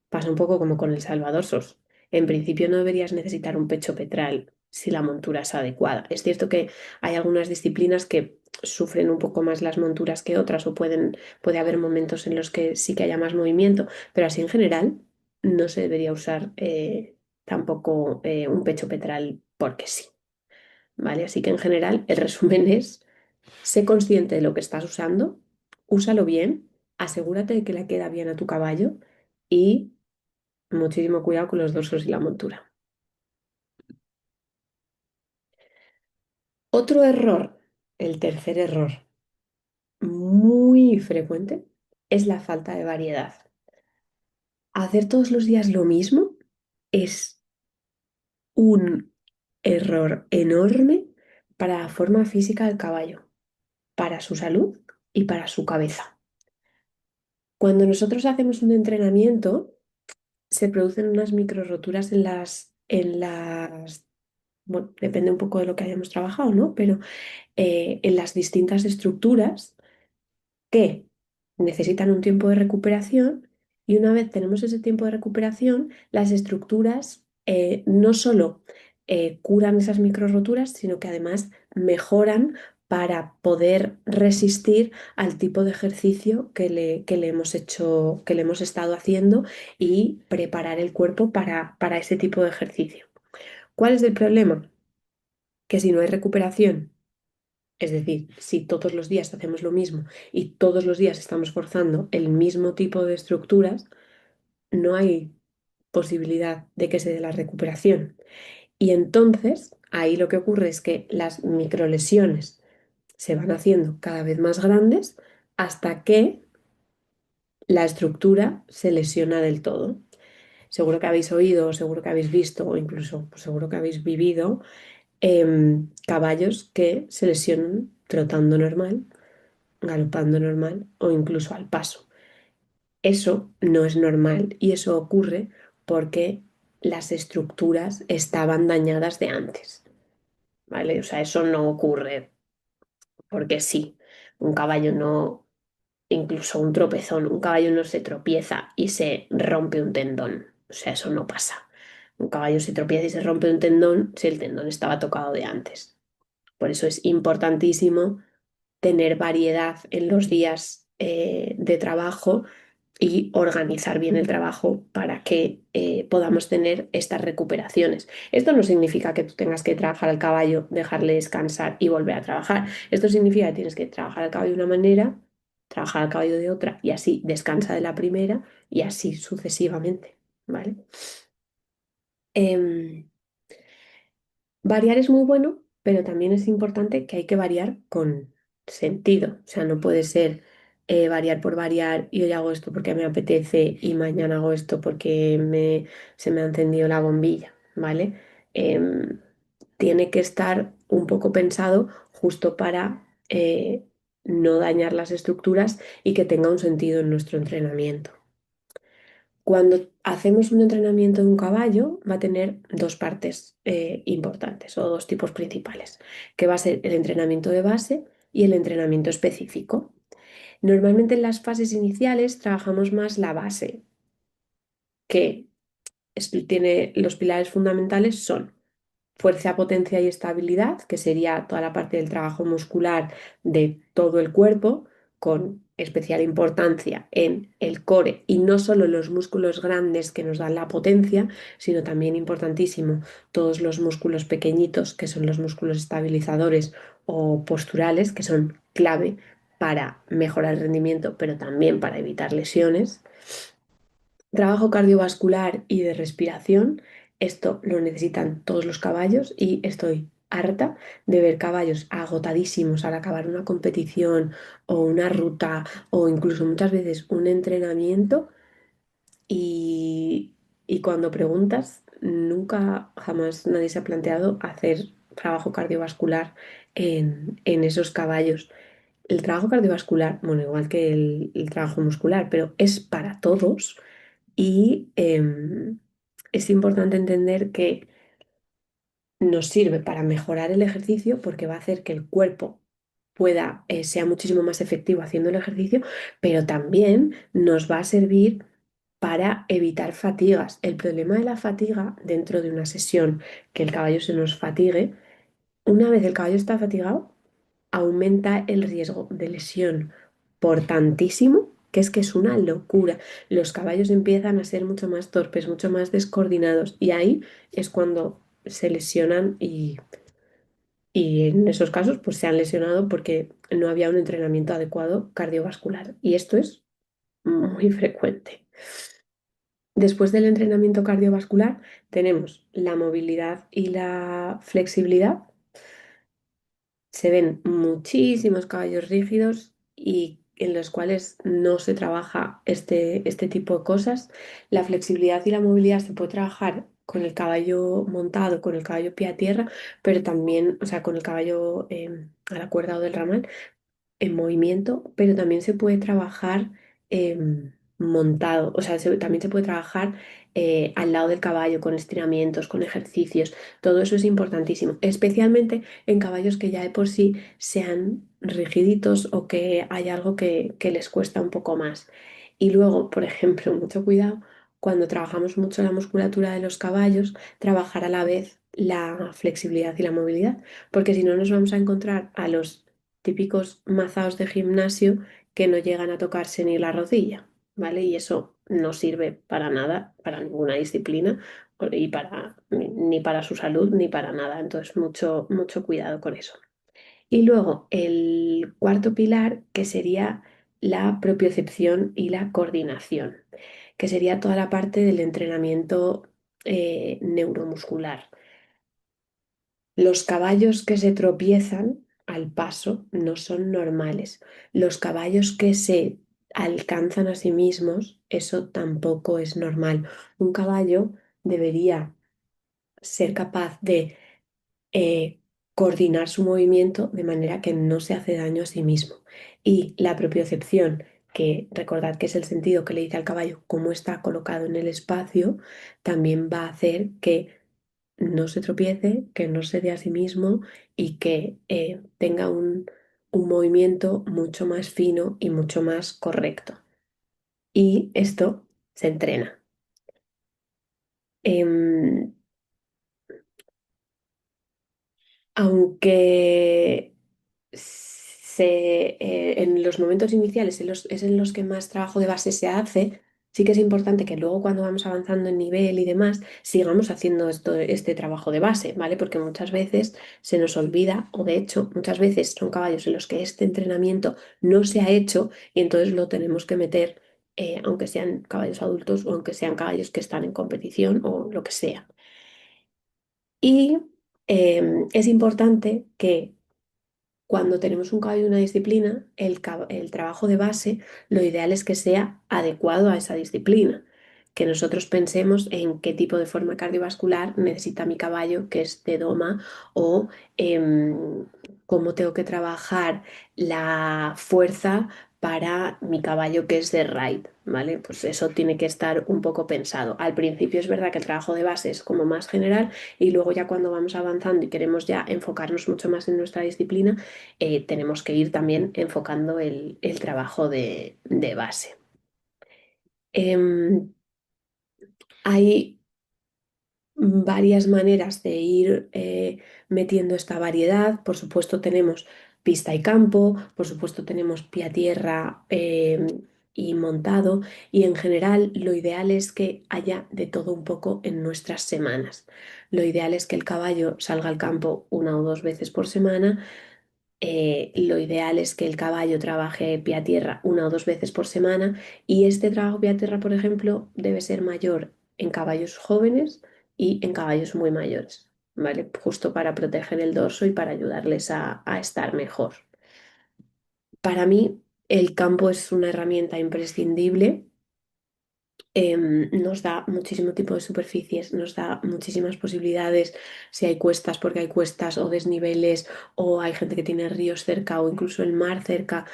Pasa un poco como con el salvadorsos. En principio no deberías necesitar un pecho petral si la montura es adecuada. Es cierto que hay algunas disciplinas que sufren un poco más las monturas que otras o puede haber momentos en los que sí que haya más movimiento, pero así en general no se debería usar tampoco un pecho petral porque sí, ¿vale? Así que en general el resumen es, sé consciente de lo que estás usando, úsalo bien, asegúrate de que le queda bien a tu caballo y muchísimo cuidado con los dorsos y la montura. Otro error, el tercer error, muy frecuente, es la falta de variedad. Hacer todos los días lo mismo es un error enorme para la forma física del caballo, para su salud y para su cabeza. Cuando nosotros hacemos un entrenamiento, se producen unas micro roturas bueno, depende un poco de lo que hayamos trabajado, ¿no? Pero en las distintas estructuras que necesitan un tiempo de recuperación y una vez tenemos ese tiempo de recuperación, las estructuras no solo curan esas micro roturas, sino que además mejoran para poder resistir al tipo de ejercicio que le hemos hecho, que le hemos estado haciendo y preparar el cuerpo para ese tipo de ejercicio. ¿Cuál es el problema? Que si no hay recuperación, es decir, si todos los días hacemos lo mismo y todos los días estamos forzando el mismo tipo de estructuras, no hay posibilidad de que se dé la recuperación. Y entonces, ahí lo que ocurre es que las microlesiones se van haciendo cada vez más grandes hasta que la estructura se lesiona del todo. Seguro que habéis oído, seguro que habéis visto o incluso pues, seguro que habéis vivido caballos que se lesionan trotando normal, galopando normal o incluso al paso. Eso no es normal y eso ocurre porque las estructuras estaban dañadas de antes, ¿vale? O sea, eso no ocurre porque sí. Un caballo no, incluso un tropezón, un caballo no se tropieza y se rompe un tendón. O sea, eso no pasa. Un caballo se tropieza y se rompe un tendón si el tendón estaba tocado de antes. Por eso es importantísimo tener variedad en los días de trabajo y organizar bien el trabajo para que podamos tener estas recuperaciones. Esto no significa que tú tengas que trabajar al caballo, dejarle descansar y volver a trabajar. Esto significa que tienes que trabajar al caballo de una manera, trabajar al caballo de otra y así descansa de la primera y así sucesivamente, ¿vale? Em, Variar es muy bueno, pero también es importante que hay que variar con sentido. O sea, no puede ser variar por variar y hoy hago esto porque me apetece y mañana hago esto porque se me ha encendido la bombilla, ¿vale? Em, Tiene que estar un poco pensado justo para no dañar las estructuras y que tenga un sentido en nuestro entrenamiento. Cuando hacemos un entrenamiento de un caballo, va a tener dos partes importantes o dos tipos principales, que va a ser el entrenamiento de base y el entrenamiento específico. Normalmente en las fases iniciales trabajamos más la base, que tiene los pilares fundamentales son fuerza, potencia y estabilidad, que sería toda la parte del trabajo muscular de todo el cuerpo, con especial importancia en el core y no solo los músculos grandes que nos dan la potencia, sino también importantísimo todos los músculos pequeñitos, que son los músculos estabilizadores o posturales, que son clave para mejorar el rendimiento, pero también para evitar lesiones. Trabajo cardiovascular y de respiración, esto lo necesitan todos los caballos y estoy harta de ver caballos agotadísimos al acabar una competición o una ruta o incluso muchas veces un entrenamiento y, y cuando preguntas, nunca jamás nadie se ha planteado hacer trabajo cardiovascular en esos caballos. El trabajo cardiovascular, bueno, igual que el trabajo muscular, pero es para todos y es importante entender que nos sirve para mejorar el ejercicio porque va a hacer que el cuerpo sea muchísimo más efectivo haciendo el ejercicio, pero también nos va a servir para evitar fatigas. El problema de la fatiga dentro de una sesión, que el caballo se nos fatigue, una vez el caballo está fatigado, aumenta el riesgo de lesión por tantísimo que es una locura. Los caballos empiezan a ser mucho más torpes, mucho más descoordinados y ahí es cuando se lesionan y en esos casos pues se han lesionado porque no había un entrenamiento adecuado cardiovascular y esto es muy frecuente. Después del entrenamiento cardiovascular tenemos la movilidad y la flexibilidad. Se ven muchísimos caballos rígidos y en los cuales no se trabaja este tipo de cosas. La flexibilidad y la movilidad se puede trabajar con el caballo montado, con el caballo pie a tierra, pero también, o sea, con el caballo a la cuerda o del ramal, en movimiento, pero también se puede trabajar montado, o sea, también se puede trabajar al lado del caballo, con estiramientos, con ejercicios, todo eso es importantísimo, especialmente en caballos que ya de por sí sean rigiditos o que hay algo que les cuesta un poco más. Y luego, por ejemplo, mucho cuidado, cuando trabajamos mucho la musculatura de los caballos, trabajar a la vez la flexibilidad y la movilidad, porque si no nos vamos a encontrar a los típicos mazaos de gimnasio que no llegan a tocarse ni la rodilla, ¿vale? Y eso no sirve para nada, para ninguna disciplina y ni para su salud ni para nada. Entonces, mucho, mucho cuidado con eso. Y luego el cuarto pilar, que sería la propiocepción y la coordinación, que sería toda la parte del entrenamiento neuromuscular. Los caballos que se tropiezan al paso no son normales. Los caballos que se alcanzan a sí mismos, eso tampoco es normal. Un caballo debería ser capaz de eh, coordinar su movimiento de manera que no se hace daño a sí mismo. Y la propiocepción, que recordad que es el sentido que le dice al caballo cómo está colocado en el espacio, también va a hacer que no se tropiece, que no se dé a sí mismo y que tenga un movimiento mucho más fino y mucho más correcto. Y esto se entrena. Em, Aunque en los momentos iniciales es en los que más trabajo de base se hace, sí que es importante que luego cuando vamos avanzando en nivel y demás, sigamos haciendo este trabajo de base, ¿vale? Porque muchas veces se nos olvida, o de hecho muchas veces son caballos en los que este entrenamiento no se ha hecho y entonces lo tenemos que meter, aunque sean caballos adultos o aunque sean caballos que están en competición o lo que sea. Y es importante que cuando tenemos un caballo de una disciplina, el trabajo de base, lo ideal es que sea adecuado a esa disciplina. Que nosotros pensemos en qué tipo de forma cardiovascular necesita mi caballo, que es de doma, o em, cómo tengo que trabajar la fuerza para mi caballo, que es de ride, ¿vale? Pues eso tiene que estar un poco pensado. Al principio es verdad que el trabajo de base es como más general y luego ya cuando vamos avanzando y queremos ya enfocarnos mucho más en nuestra disciplina, tenemos que ir también enfocando el trabajo de base. Em, Hay varias maneras de ir metiendo esta variedad. Por supuesto tenemos pista y campo, por supuesto tenemos pie a tierra y montado, y en general lo ideal es que haya de todo un poco en nuestras semanas. Lo ideal es que el caballo salga al campo una o dos veces por semana. Lo ideal es que el caballo trabaje pie a tierra una o dos veces por semana, y este trabajo pie a tierra, por ejemplo, debe ser mayor en caballos jóvenes y en caballos muy mayores, ¿vale? Justo para proteger el dorso y para ayudarles a estar mejor. Para mí, el campo es una herramienta imprescindible. Nos da muchísimo tipo de superficies, nos da muchísimas posibilidades, si hay cuestas, porque hay cuestas o desniveles, o hay gente que tiene ríos cerca o incluso el mar cerca.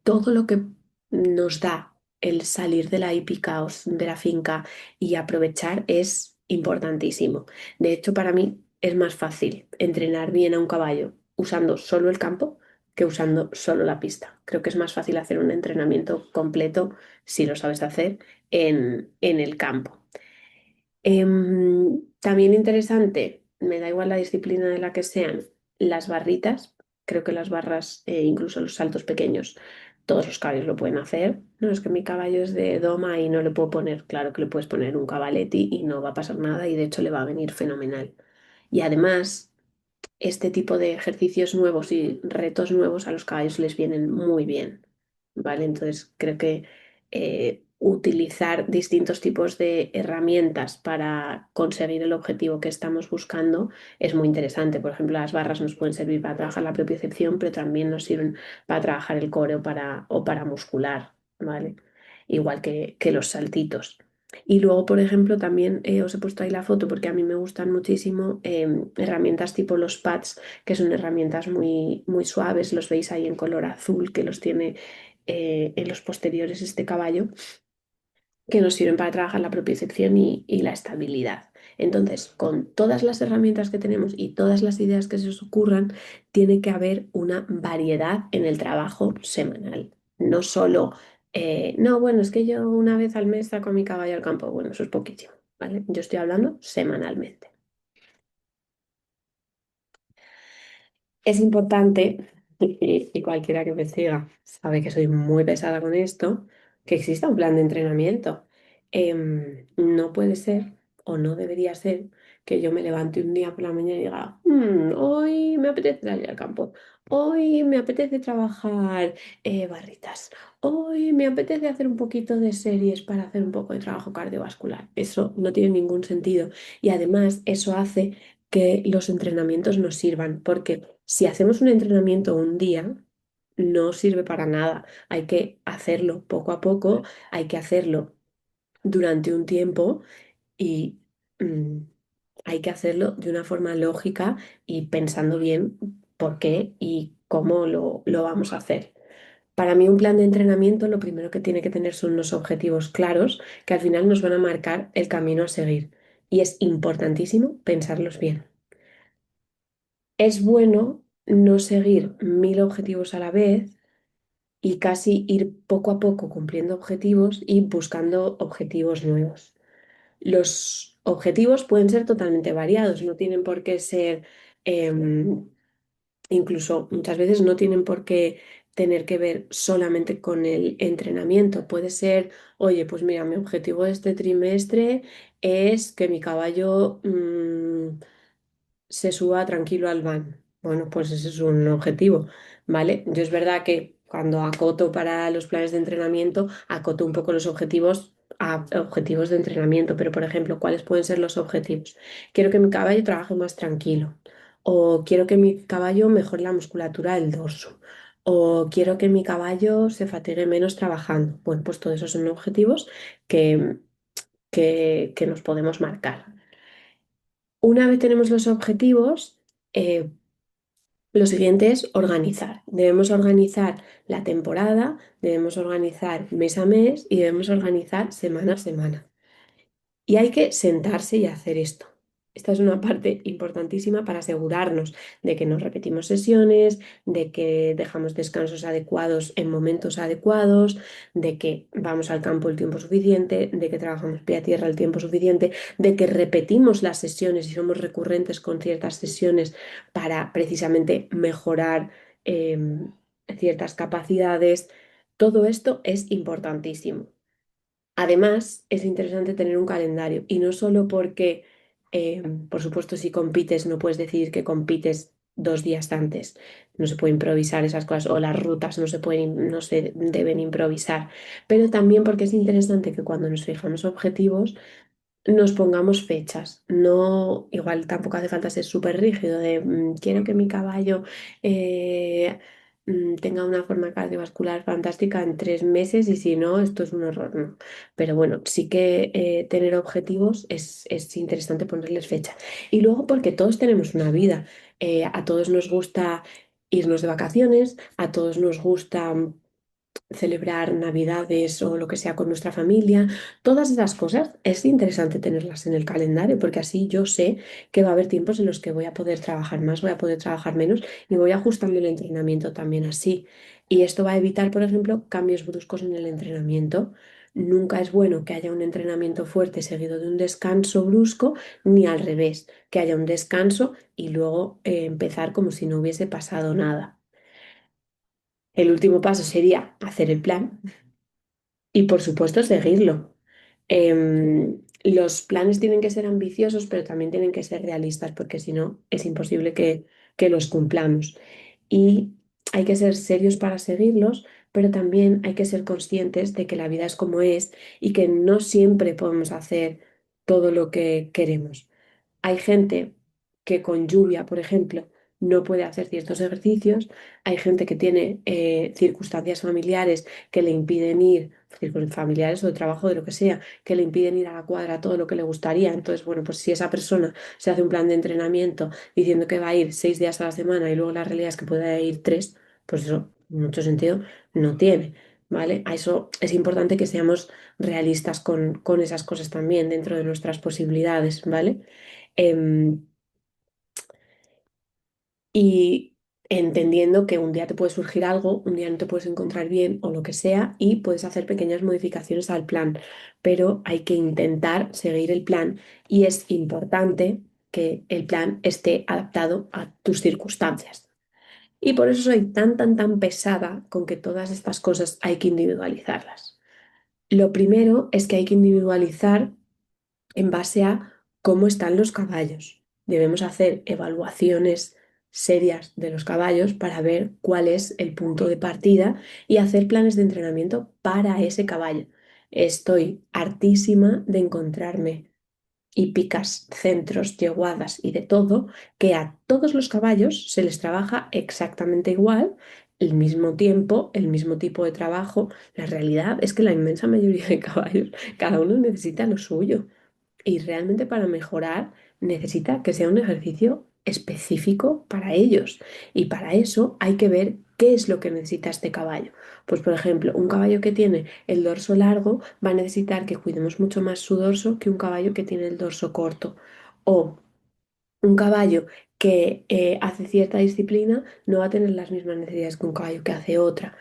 Todo lo que nos da el salir de la hípica o de la finca y aprovechar es importantísimo. De hecho, para mí es más fácil entrenar bien a un caballo usando solo el campo que usando solo la pista. Creo que es más fácil hacer un entrenamiento completo si lo sabes hacer en el campo. También interesante, me da igual la disciplina de la que sean, las barritas. Creo que las barras, incluso los saltos pequeños, todos los caballos lo pueden hacer. No es que mi caballo es de doma y no le puedo poner, claro que le puedes poner un cabaleti y no va a pasar nada, y de hecho le va a venir fenomenal. Y además, este tipo de ejercicios nuevos y retos nuevos a los caballos les vienen muy bien, ¿vale? Entonces creo que utilizar distintos tipos de herramientas para conseguir el objetivo que estamos buscando es muy interesante. Por ejemplo, las barras nos pueden servir para trabajar la propiocepción, pero también nos sirven para trabajar el core o para muscular, ¿vale? Igual que los saltitos. Y luego, por ejemplo, también os he puesto ahí la foto porque a mí me gustan muchísimo herramientas tipo los pads, que son herramientas muy, muy suaves. Los veis ahí en color azul, que los tiene en los posteriores este caballo, que nos sirven para trabajar la propiocepción y la estabilidad. Entonces, con todas las herramientas que tenemos y todas las ideas que se os ocurran, tiene que haber una variedad en el trabajo semanal. No solo, no, bueno, es que yo una vez al mes saco a mi caballo al campo. Bueno, eso es poquísimo, ¿vale? Yo estoy hablando semanalmente. Es importante, y cualquiera que me siga sabe que soy muy pesada con esto, que exista un plan de entrenamiento. No puede ser o no debería ser que yo me levante un día por la mañana y diga, hoy me apetece salir al campo, hoy me apetece trabajar barritas, hoy me apetece hacer un poquito de series para hacer un poco de trabajo cardiovascular". Eso no tiene ningún sentido, y además eso hace que los entrenamientos nos sirvan, porque si hacemos un entrenamiento un día, no sirve para nada. Hay que hacerlo poco a poco, hay que hacerlo durante un tiempo, y mm, hay que hacerlo de una forma lógica y pensando bien por qué y cómo lo vamos a hacer. Para mí, un plan de entrenamiento lo primero que tiene que tener son unos objetivos claros que al final nos van a marcar el camino a seguir. Y es importantísimo pensarlos bien. Es bueno no seguir 1000 objetivos a la vez y casi ir poco a poco cumpliendo objetivos y buscando objetivos nuevos. Los objetivos pueden ser totalmente variados, no tienen por qué ser, em, incluso muchas veces no tienen por qué tener que ver solamente con el entrenamiento. Puede ser, oye, pues mira, mi objetivo de este trimestre es que mi caballo se suba tranquilo al van. Bueno, pues ese es un objetivo, ¿vale? Yo es verdad que cuando acoto para los planes de entrenamiento, acoto un poco los objetivos a objetivos de entrenamiento, pero por ejemplo, ¿cuáles pueden ser los objetivos? Quiero que mi caballo trabaje más tranquilo, o quiero que mi caballo mejore la musculatura del dorso, o quiero que mi caballo se fatigue menos trabajando. Bueno, pues todos esos son objetivos que, que nos podemos marcar. Una vez tenemos los objetivos, lo siguiente es organizar. Debemos organizar la temporada, debemos organizar mes a mes y debemos organizar semana a semana. Y hay que sentarse y hacer esto. Esta es una parte importantísima para asegurarnos de que nos repetimos sesiones, de que dejamos descansos adecuados en momentos adecuados, de que vamos al campo el tiempo suficiente, de que trabajamos pie a tierra el tiempo suficiente, de que repetimos las sesiones y somos recurrentes con ciertas sesiones para precisamente mejorar ciertas capacidades. Todo esto es importantísimo. Además, es interesante tener un calendario y no solo porque, por supuesto, si compites, no puedes decir que compites 2 días antes. No se puede improvisar esas cosas o las rutas no se deben improvisar. Pero también porque es interesante que cuando nos fijamos objetivos, nos pongamos fechas. No, igual tampoco hace falta ser súper rígido de quiero que mi caballo tenga una forma cardiovascular fantástica en 3 meses y si no, esto es un horror, no. Pero bueno, sí que tener objetivos es interesante ponerles fecha. Y luego porque todos tenemos una vida. A todos nos gusta irnos de vacaciones, a todos nos gusta celebrar Navidades o lo que sea con nuestra familia, todas esas cosas es interesante tenerlas en el calendario porque así yo sé que va a haber tiempos en los que voy a poder trabajar más, voy a poder trabajar menos y voy ajustando el entrenamiento también así. Y esto va a evitar, por ejemplo, cambios bruscos en el entrenamiento. Nunca es bueno que haya un entrenamiento fuerte seguido de un descanso brusco, ni al revés, que haya un descanso y luego empezar como si no hubiese pasado nada. El último paso sería hacer el plan y por supuesto seguirlo. Los planes tienen que ser ambiciosos, pero también tienen que ser realistas, porque si no, es imposible que los cumplamos. Y hay que ser serios para seguirlos, pero también hay que ser conscientes de que la vida es como es y que no siempre podemos hacer todo lo que queremos. Hay gente que con lluvia, por ejemplo, no puede hacer ciertos ejercicios. Hay gente que tiene circunstancias familiares que le impiden ir, familiares o de trabajo, de lo que sea, que le impiden ir a la cuadra todo lo que le gustaría. Entonces, bueno, pues si esa persona se hace un plan de entrenamiento diciendo que va a ir 6 días a la semana y luego la realidad es que puede ir tres, pues eso, mucho sentido no tiene. ¿Vale? A eso es importante que seamos realistas con esas cosas también dentro de nuestras posibilidades, ¿vale? Em, y entendiendo que un día te puede surgir algo, un día no te puedes encontrar bien o lo que sea, y puedes hacer pequeñas modificaciones al plan, pero hay que intentar seguir el plan y es importante que el plan esté adaptado a tus circunstancias. Y por eso soy tan pesada con que todas estas cosas hay que individualizarlas. Lo primero es que hay que individualizar en base a cómo están los caballos. Debemos hacer evaluaciones serias de los caballos para ver cuál es el punto de partida y hacer planes de entrenamiento para ese caballo. Estoy hartísima de encontrarme hípicas, centros, yeguadas y de todo, que a todos los caballos se les trabaja exactamente igual, el mismo tiempo, el mismo tipo de trabajo. La realidad es que la inmensa mayoría de caballos, cada uno necesita lo suyo. Y realmente para mejorar necesita que sea un ejercicio específico para ellos. Y para eso hay que ver qué es lo que necesita este caballo. Pues por ejemplo, un caballo que tiene el dorso largo va a necesitar que cuidemos mucho más su dorso que un caballo que tiene el dorso corto. O un caballo que hace cierta disciplina no va a tener las mismas necesidades que un caballo que hace otra.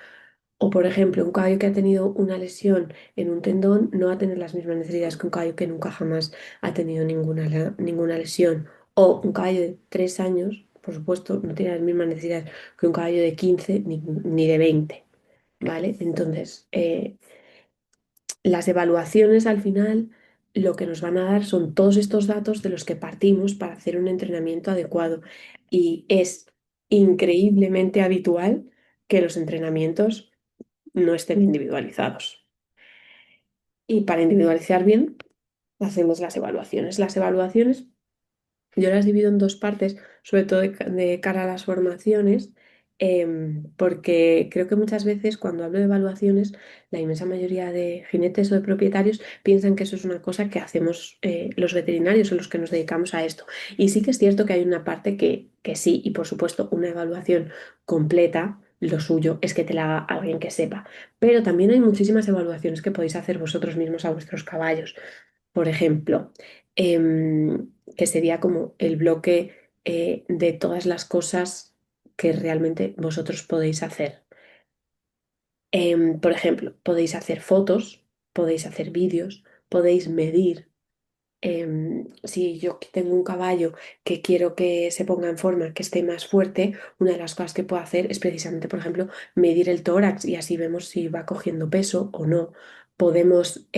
O, por ejemplo, un caballo que ha tenido una lesión en un tendón no va a tener las mismas necesidades que un caballo que nunca jamás ha tenido ninguna lesión. O un caballo de 3 años, por supuesto, no tiene las mismas necesidades que un caballo de 15 ni de 20. ¿Vale? Entonces, las evaluaciones al final lo que nos van a dar son todos estos datos de los que partimos para hacer un entrenamiento adecuado. Y es increíblemente habitual que los entrenamientos no estén individualizados. Y para individualizar bien, hacemos las evaluaciones. Las evaluaciones yo las divido en dos partes, sobre todo de cara a las formaciones, porque creo que muchas veces cuando hablo de evaluaciones, la inmensa mayoría de jinetes o de propietarios piensan que eso es una cosa que hacemos los veterinarios o los que nos dedicamos a esto. Y sí que es cierto que hay una parte que sí, y por supuesto una evaluación completa. Lo suyo es que te la haga alguien que sepa, pero también hay muchísimas evaluaciones que podéis hacer vosotros mismos a vuestros caballos. Por ejemplo, que sería como el bloque de todas las cosas que realmente vosotros podéis hacer. Por ejemplo, podéis hacer fotos, podéis hacer vídeos, podéis medir. Si yo tengo un caballo que quiero que se ponga en forma, que esté más fuerte, una de las cosas que puedo hacer es precisamente, por ejemplo, medir el tórax y así vemos si va cogiendo peso o no. Podemos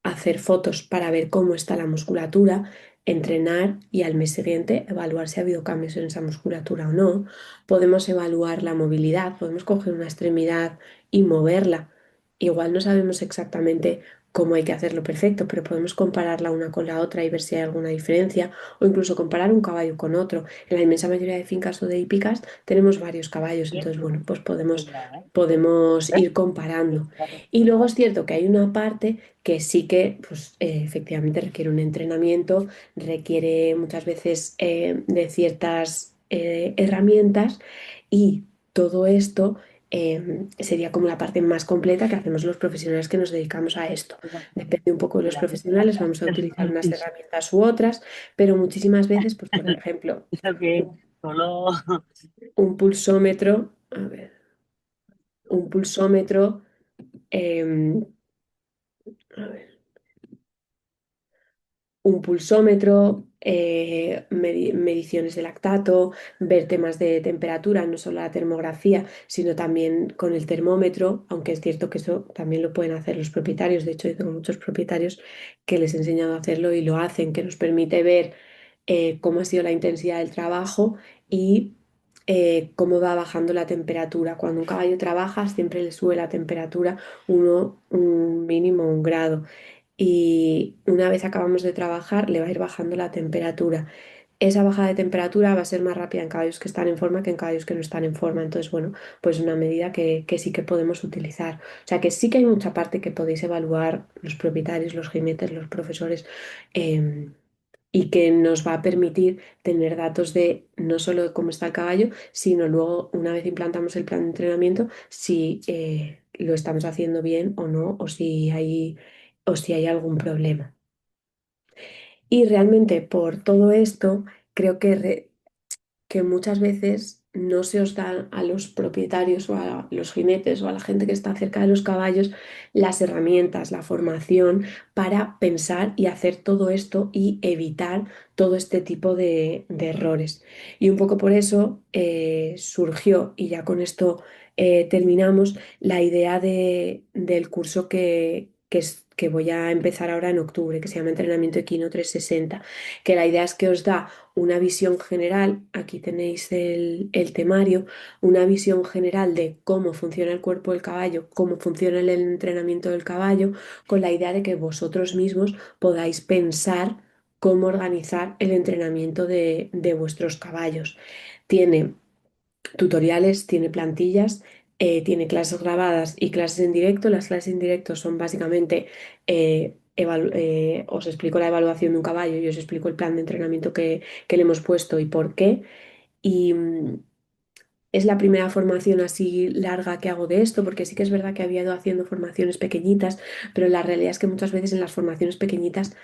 hacer fotos para ver cómo está la musculatura, entrenar y al mes siguiente evaluar si ha habido cambios en esa musculatura o no. Podemos evaluar la movilidad, podemos coger una extremidad y moverla. Igual no sabemos exactamente cómo hay que hacerlo perfecto, pero podemos compararla una con la otra y ver si hay alguna diferencia o incluso comparar un caballo con otro. En la inmensa mayoría de fincas o de hípicas tenemos varios caballos, entonces bueno, pues podemos ir comparando. Y luego es cierto que hay una parte que sí que pues, efectivamente requiere un entrenamiento, requiere muchas veces de ciertas herramientas y todo esto sería como la parte más completa que hacemos los profesionales que nos dedicamos a esto. Depende un poco de los profesionales, vamos a utilizar unas herramientas u otras, pero muchísimas veces, pues por ejemplo, Eso que solo un pulsómetro, a ver, un pulsómetro, em, a ver, un pulsómetro, mediciones de lactato, ver temas de temperatura, no solo la termografía, sino también con el termómetro, aunque es cierto que eso también lo pueden hacer los propietarios. De hecho, yo tengo muchos propietarios que les he enseñado a hacerlo y lo hacen, que nos permite ver cómo ha sido la intensidad del trabajo y cómo va bajando la temperatura. Cuando un caballo trabaja, siempre le sube la temperatura un mínimo, un grado y una vez acabamos de trabajar le va a ir bajando la temperatura. Esa bajada de temperatura va a ser más rápida en caballos que están en forma que en caballos que no están en forma. Entonces, bueno, pues una medida que sí que podemos utilizar. O sea que sí que hay mucha parte que podéis evaluar los propietarios, los jinetes, los profesores, em, y que nos va a permitir tener datos de no solo de cómo está el caballo, sino luego, una vez implantamos el plan de entrenamiento, si lo estamos haciendo bien o no, o si hay algún problema. Y realmente por todo esto, creo que muchas veces no se os dan a los propietarios o a los jinetes o a la gente que está cerca de los caballos las herramientas, la formación para pensar y hacer todo esto y evitar todo este tipo de errores. Y un poco por eso surgió, y ya con esto terminamos, la idea del curso que voy a empezar ahora en octubre, que se llama Entrenamiento Equino 360, que la idea es que os da una visión general, aquí tenéis el temario, una visión general de cómo funciona el cuerpo del caballo, cómo funciona el entrenamiento del caballo, con la idea de que vosotros mismos podáis pensar cómo organizar el entrenamiento de vuestros caballos. Tiene tutoriales, tiene plantillas, tiene clases grabadas y clases en directo. Las clases en directo son básicamente, os explico la evaluación de un caballo y os explico el plan de entrenamiento que le hemos puesto y por qué. Y es la primera formación así larga que hago de esto, porque sí que es verdad que había ido haciendo formaciones pequeñitas, pero la realidad es que muchas veces en las formaciones pequeñitas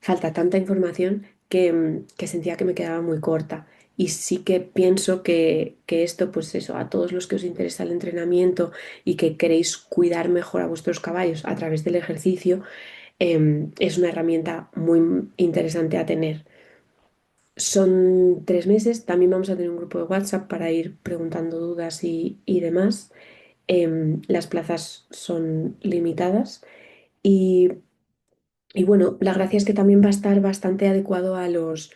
falta tanta información que sentía que me quedaba muy corta. Y sí que pienso que esto, pues eso, a todos los que os interesa el entrenamiento y que queréis cuidar mejor a vuestros caballos a través del ejercicio, es una herramienta muy interesante a tener. Son 3 meses, también vamos a tener un grupo de WhatsApp para ir preguntando dudas y demás. Las plazas son limitadas y y bueno, la gracia es que también va a estar bastante adecuado a los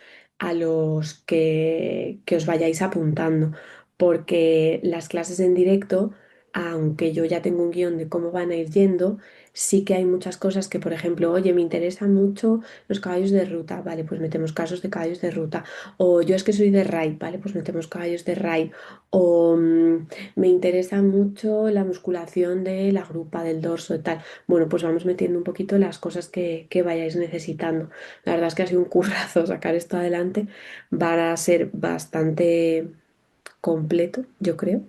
que os vayáis apuntando, porque las clases en directo, aunque yo ya tengo un guión de cómo van a ir yendo, sí que hay muchas cosas que, por ejemplo, oye, me interesan mucho los caballos de ruta, vale, pues metemos casos de caballos de ruta, o yo es que soy de RAI, vale, pues metemos caballos de RAI, o me interesa mucho la musculación de la grupa, del dorso y tal. Bueno, pues vamos metiendo un poquito las cosas que vayáis necesitando. La verdad es que ha sido un currazo sacar esto adelante. Va a ser bastante completo, yo creo.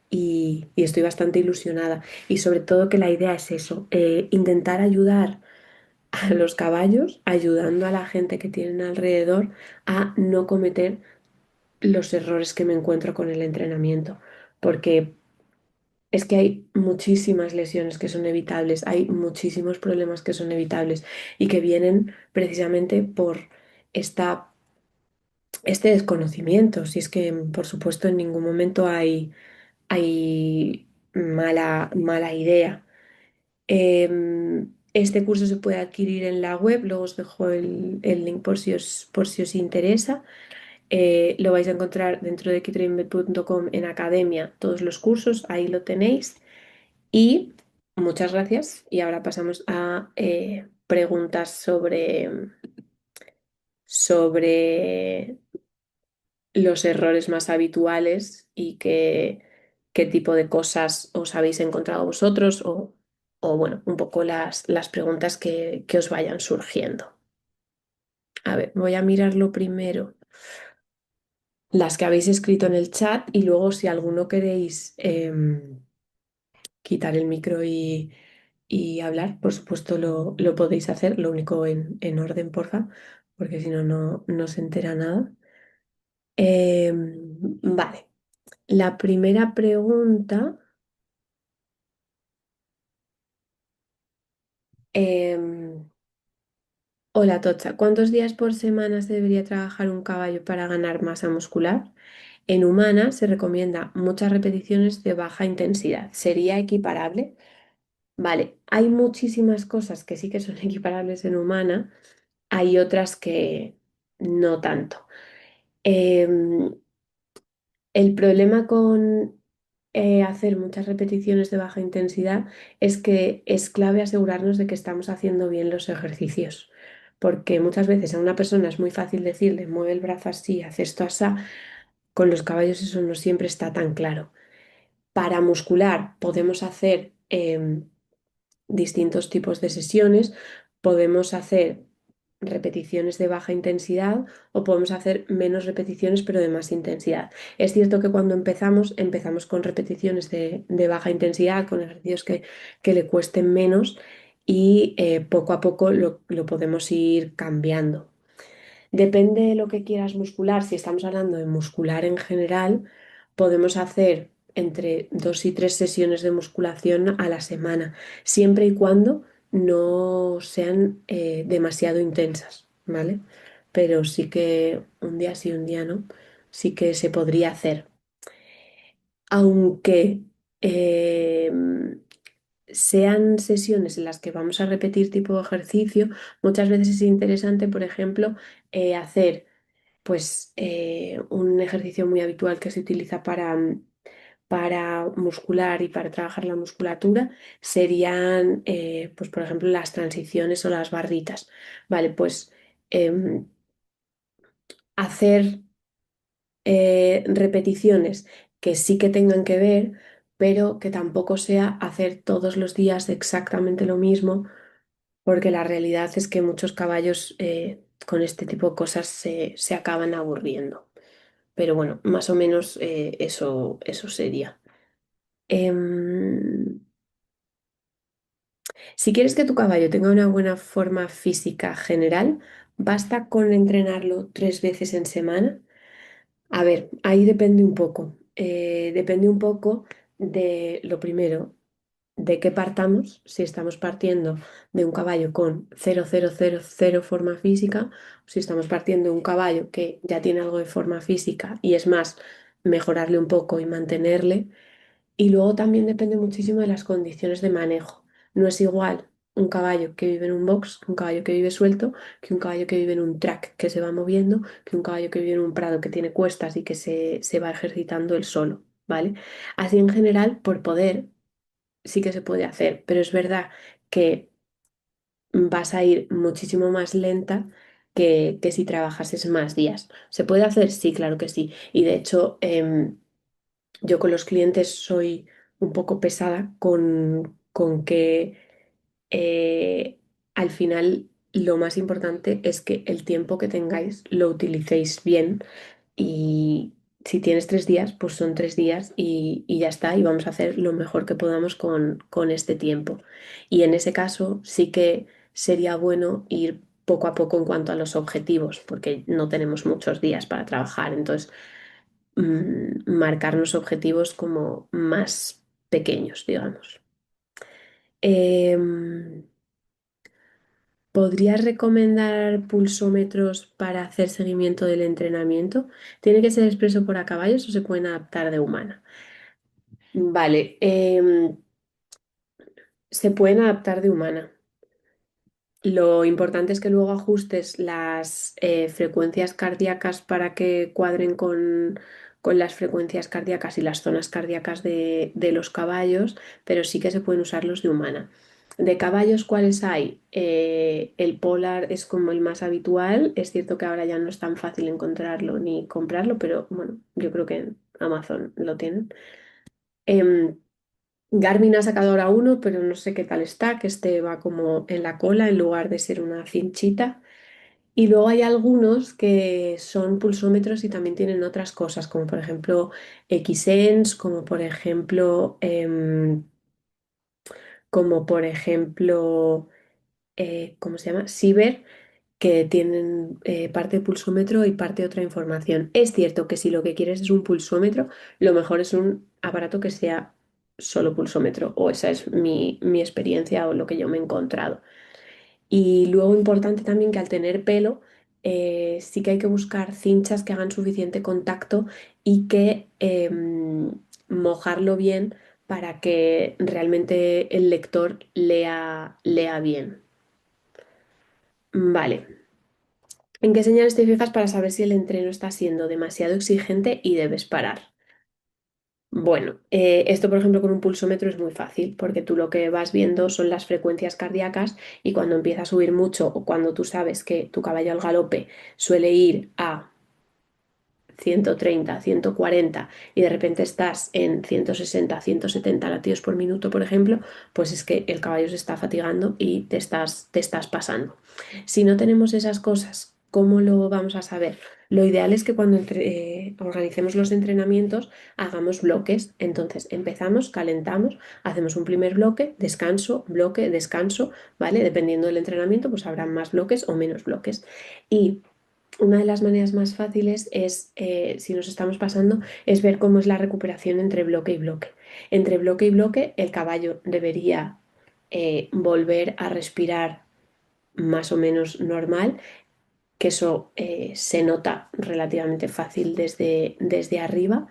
Y estoy bastante ilusionada. Y sobre todo que la idea es eso, intentar ayudar a los caballos, ayudando a la gente que tienen alrededor a no cometer los errores que me encuentro con el entrenamiento. Porque es que hay muchísimas lesiones que son evitables, hay muchísimos problemas que son evitables y que vienen precisamente por esta, este desconocimiento. Si es que, por supuesto, en ningún momento hay mala idea. Este curso se puede adquirir en la web, luego os dejo el link por si os interesa. Lo vais a encontrar dentro de kitrainbet.com en academia, todos los cursos, ahí lo tenéis. Y muchas gracias. Y ahora pasamos a preguntas sobre los errores más habituales y qué tipo de cosas os habéis encontrado vosotros o bueno, un poco las preguntas que os vayan surgiendo. A ver, voy a mirarlo primero, las que habéis escrito en el chat y luego si alguno queréis quitar el micro y hablar, por supuesto lo podéis hacer, lo único en orden, porfa, porque si no, no se entera nada. Vale, la primera pregunta, em, hola Tocha, ¿cuántos días por semana se debería trabajar un caballo para ganar masa muscular? En humana se recomienda muchas repeticiones de baja intensidad. ¿Sería equiparable? Vale, hay muchísimas cosas que sí que son equiparables en humana, hay otras que no tanto. Em, el problema con hacer muchas repeticiones de baja intensidad es que es clave asegurarnos de que estamos haciendo bien los ejercicios, porque muchas veces a una persona es muy fácil decirle, mueve el brazo así, haz esto así, con los caballos eso no siempre está tan claro. Para muscular podemos hacer distintos tipos de sesiones. Podemos hacer repeticiones de baja intensidad o podemos hacer menos repeticiones pero de más intensidad. Es cierto que cuando empezamos con repeticiones de baja intensidad, con ejercicios que le cuesten menos y poco a poco lo podemos ir cambiando. Depende de lo que quieras muscular. Si estamos hablando de muscular en general, podemos hacer entre 2 y 3 sesiones de musculación a la semana, siempre y cuando no sean demasiado intensas, ¿vale? Pero sí que un día sí, un día no, sí que se podría hacer. Aunque sean sesiones en las que vamos a repetir tipo de ejercicio, muchas veces es interesante, por ejemplo, hacer pues un ejercicio muy habitual que se utiliza para muscular y para trabajar la musculatura serían, pues por ejemplo, las transiciones o las barritas. Vale, pues em, hacer repeticiones que sí que tengan que ver, pero que tampoco sea hacer todos los días exactamente lo mismo, porque la realidad es que muchos caballos con este tipo de cosas se acaban aburriendo. Pero bueno, más o menos eso sería. Em, si quieres que tu caballo tenga una buena forma física general, basta con entrenarlo 3 veces en semana. A ver, ahí depende un poco. Depende un poco de lo primero, de qué partamos. Si estamos partiendo de un caballo con 0,000 forma física, o si estamos partiendo de un caballo que ya tiene algo de forma física y es más, mejorarle un poco y mantenerle. Y luego también depende muchísimo de las condiciones de manejo. No es igual un caballo que vive en un box, que un caballo que vive suelto, que un caballo que vive en un track que se va moviendo, que un caballo que vive en un prado que tiene cuestas y que se va ejercitando él solo, ¿vale? Así en general, por poder, sí que se puede hacer, pero es verdad que vas a ir muchísimo más lenta que si trabajases más días. ¿Se puede hacer? Sí, claro que sí. Y de hecho, yo con los clientes soy un poco pesada con que al final lo más importante es que el tiempo que tengáis lo utilicéis bien y si tienes 3 días, pues son 3 días y ya está y vamos a hacer lo mejor que podamos con este tiempo. Y en ese caso sí que sería bueno ir poco a poco en cuanto a los objetivos, porque no tenemos muchos días para trabajar. Entonces, marcarnos objetivos como más pequeños, digamos. Em, ¿Podrías recomendar pulsómetros para hacer seguimiento del entrenamiento? ¿Tiene que ser expreso por a caballos o se pueden adaptar de humana? Vale, se pueden adaptar de humana. Lo importante es que luego ajustes las frecuencias cardíacas para que cuadren con las frecuencias cardíacas y las zonas cardíacas de los caballos, pero sí que se pueden usar los de humana. De caballos, ¿cuáles hay? El Polar es como el más habitual. Es cierto que ahora ya no es tan fácil encontrarlo ni comprarlo, pero bueno, yo creo que en Amazon lo tienen. Em, Garmin ha sacado ahora uno, pero no sé qué tal está, que este va como en la cola en lugar de ser una cinchita. Y luego hay algunos que son pulsómetros y también tienen otras cosas, como por ejemplo Xsense, como por ejemplo, ¿cómo se llama? Ciber, que tienen parte pulsómetro y parte otra información. Es cierto que si lo que quieres es un pulsómetro, lo mejor es un aparato que sea solo pulsómetro, o esa es mi experiencia o lo que yo me he encontrado. Y luego importante también que al tener pelo, sí que hay que buscar cinchas que hagan suficiente contacto y que mojarlo bien para que realmente el lector lea bien. Vale. ¿En qué señales te fijas para saber si el entreno está siendo demasiado exigente y debes parar? Bueno, esto por ejemplo con un pulsómetro es muy fácil porque tú lo que vas viendo son las frecuencias cardíacas y cuando empieza a subir mucho o cuando tú sabes que tu caballo al galope suele ir a 130, 140 y de repente estás en 160, 170 latidos por minuto, por ejemplo, pues es que el caballo se está fatigando y te estás pasando. Si no tenemos esas cosas, ¿cómo lo vamos a saber? Lo ideal es que cuando organicemos los entrenamientos hagamos bloques. Entonces empezamos, calentamos, hacemos un primer bloque, descanso, ¿vale? Dependiendo del entrenamiento, pues habrá más bloques o menos bloques. Y una de las maneras más fáciles es, si nos estamos pasando, es ver cómo es la recuperación entre bloque y bloque. Entre bloque y bloque, el caballo debería volver a respirar más o menos normal, que eso se nota relativamente fácil desde arriba.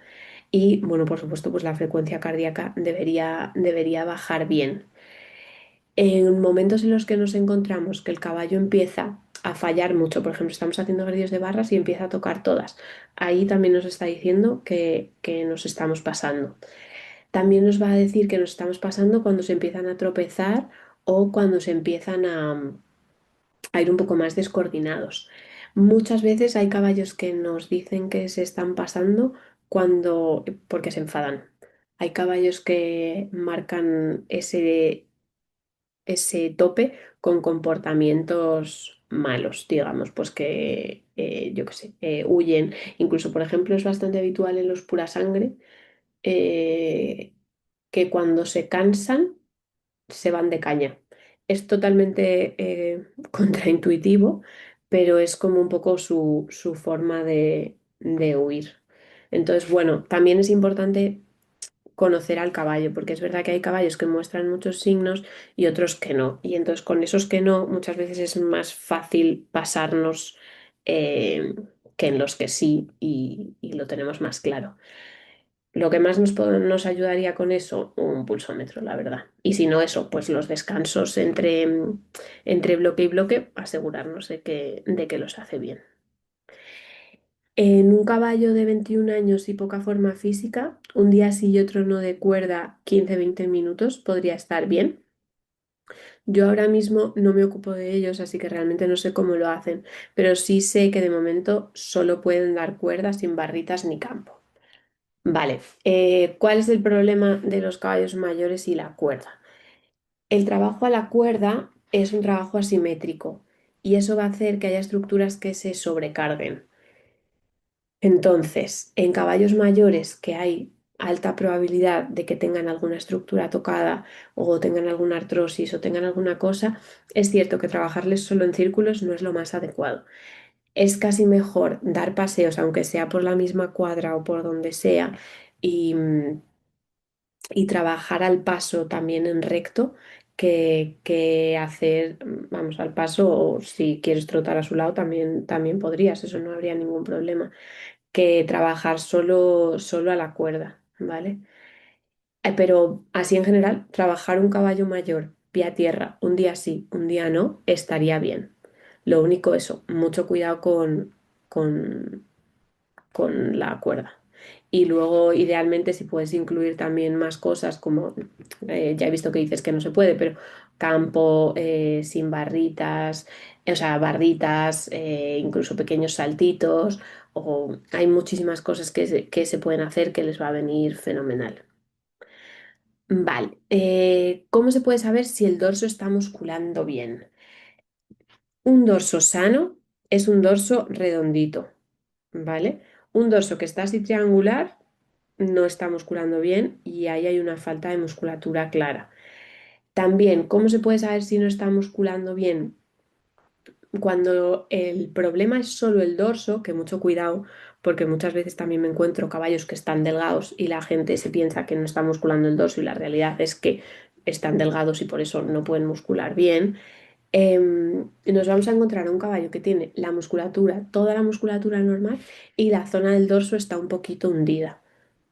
Y bueno, por supuesto, pues la frecuencia cardíaca debería bajar bien. En momentos en los que nos encontramos que el caballo empieza a fallar mucho, por ejemplo, estamos haciendo ejercicios de barras y empieza a tocar todas, ahí también nos está diciendo que nos estamos pasando. También nos va a decir que nos estamos pasando cuando se empiezan a tropezar o cuando se empiezan a ir un poco más descoordinados. Muchas veces hay caballos que nos dicen que se están pasando porque se enfadan. Hay caballos que marcan ese tope con comportamientos malos, digamos, pues que, yo qué sé, huyen. Incluso, por ejemplo, es bastante habitual en los pura sangre eh, que cuando se cansan se van de caña. Es totalmente contraintuitivo, pero es como un poco su forma de huir. Entonces, bueno, también es importante conocer al caballo, porque es verdad que hay caballos que muestran muchos signos y otros que no. Y entonces con esos que no, muchas veces es más fácil pasarnos eh, que en los que sí y lo tenemos más claro. Lo que más nos ayudaría con eso, un pulsómetro, la verdad. Y si no eso, pues los descansos entre bloque y bloque, asegurarnos de que los hace bien. En un caballo de 21 años y poca forma física, un día sí y otro no de cuerda 15-20 minutos podría estar bien. Yo ahora mismo no me ocupo de ellos, así que realmente no sé cómo lo hacen, pero sí sé que de momento solo pueden dar cuerda sin barritas ni campo. Vale, ¿cuál es el problema de los caballos mayores y la cuerda? El trabajo a la cuerda es un trabajo asimétrico y eso va a hacer que haya estructuras que se sobrecarguen. Entonces, en caballos mayores que hay alta probabilidad de que tengan alguna estructura tocada o tengan alguna artrosis o tengan alguna cosa, es cierto que trabajarles solo en círculos no es lo más adecuado. Es casi mejor dar paseos, aunque sea por la misma cuadra o por donde sea, y, y trabajar al paso también en recto, que hacer, vamos, al paso, o si quieres trotar a su lado, también podrías, eso no habría ningún problema, que trabajar solo a la cuerda, ¿vale? Pero así en general, trabajar un caballo mayor pie a tierra, un día sí, un día no, estaría bien. Lo único eso, mucho cuidado con, con la cuerda. Y luego, idealmente, si puedes incluir también más cosas, como ya he visto que dices que no se puede, pero campo sin barritas, o sea, barritas, incluso pequeños saltitos, o hay muchísimas cosas que se pueden hacer que les va a venir fenomenal. Vale, ¿cómo se puede saber si el dorso está musculando bien? Un dorso sano es un dorso redondito, ¿vale? Un dorso que está así triangular no está musculando bien y ahí hay una falta de musculatura clara. También, ¿cómo se puede saber si no está musculando bien? Cuando el problema es solo el dorso, que mucho cuidado, porque muchas veces también me encuentro caballos que están delgados y la gente se piensa que no está musculando el dorso y la realidad es que están delgados y por eso no pueden muscular bien. Nos vamos a encontrar a un caballo que tiene la musculatura, toda la musculatura normal y la zona del dorso está un poquito hundida.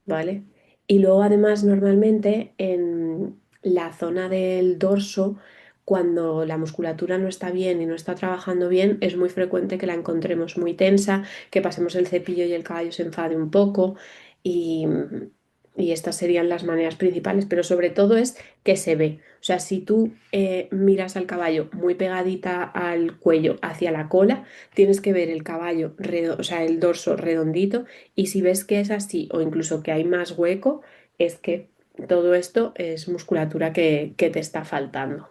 ¿Vale? Y luego además normalmente en la zona del dorso, cuando la musculatura no está bien y no está trabajando bien, es muy frecuente que la encontremos muy tensa, que pasemos el cepillo y el caballo se enfade un poco y, y estas serían las maneras principales, pero sobre todo es que se ve. O sea, si tú miras al caballo muy pegadita al cuello hacia la cola, tienes que ver el caballo, o sea, el dorso redondito y si ves que es así o incluso que hay más hueco, es que todo esto es musculatura que te está faltando.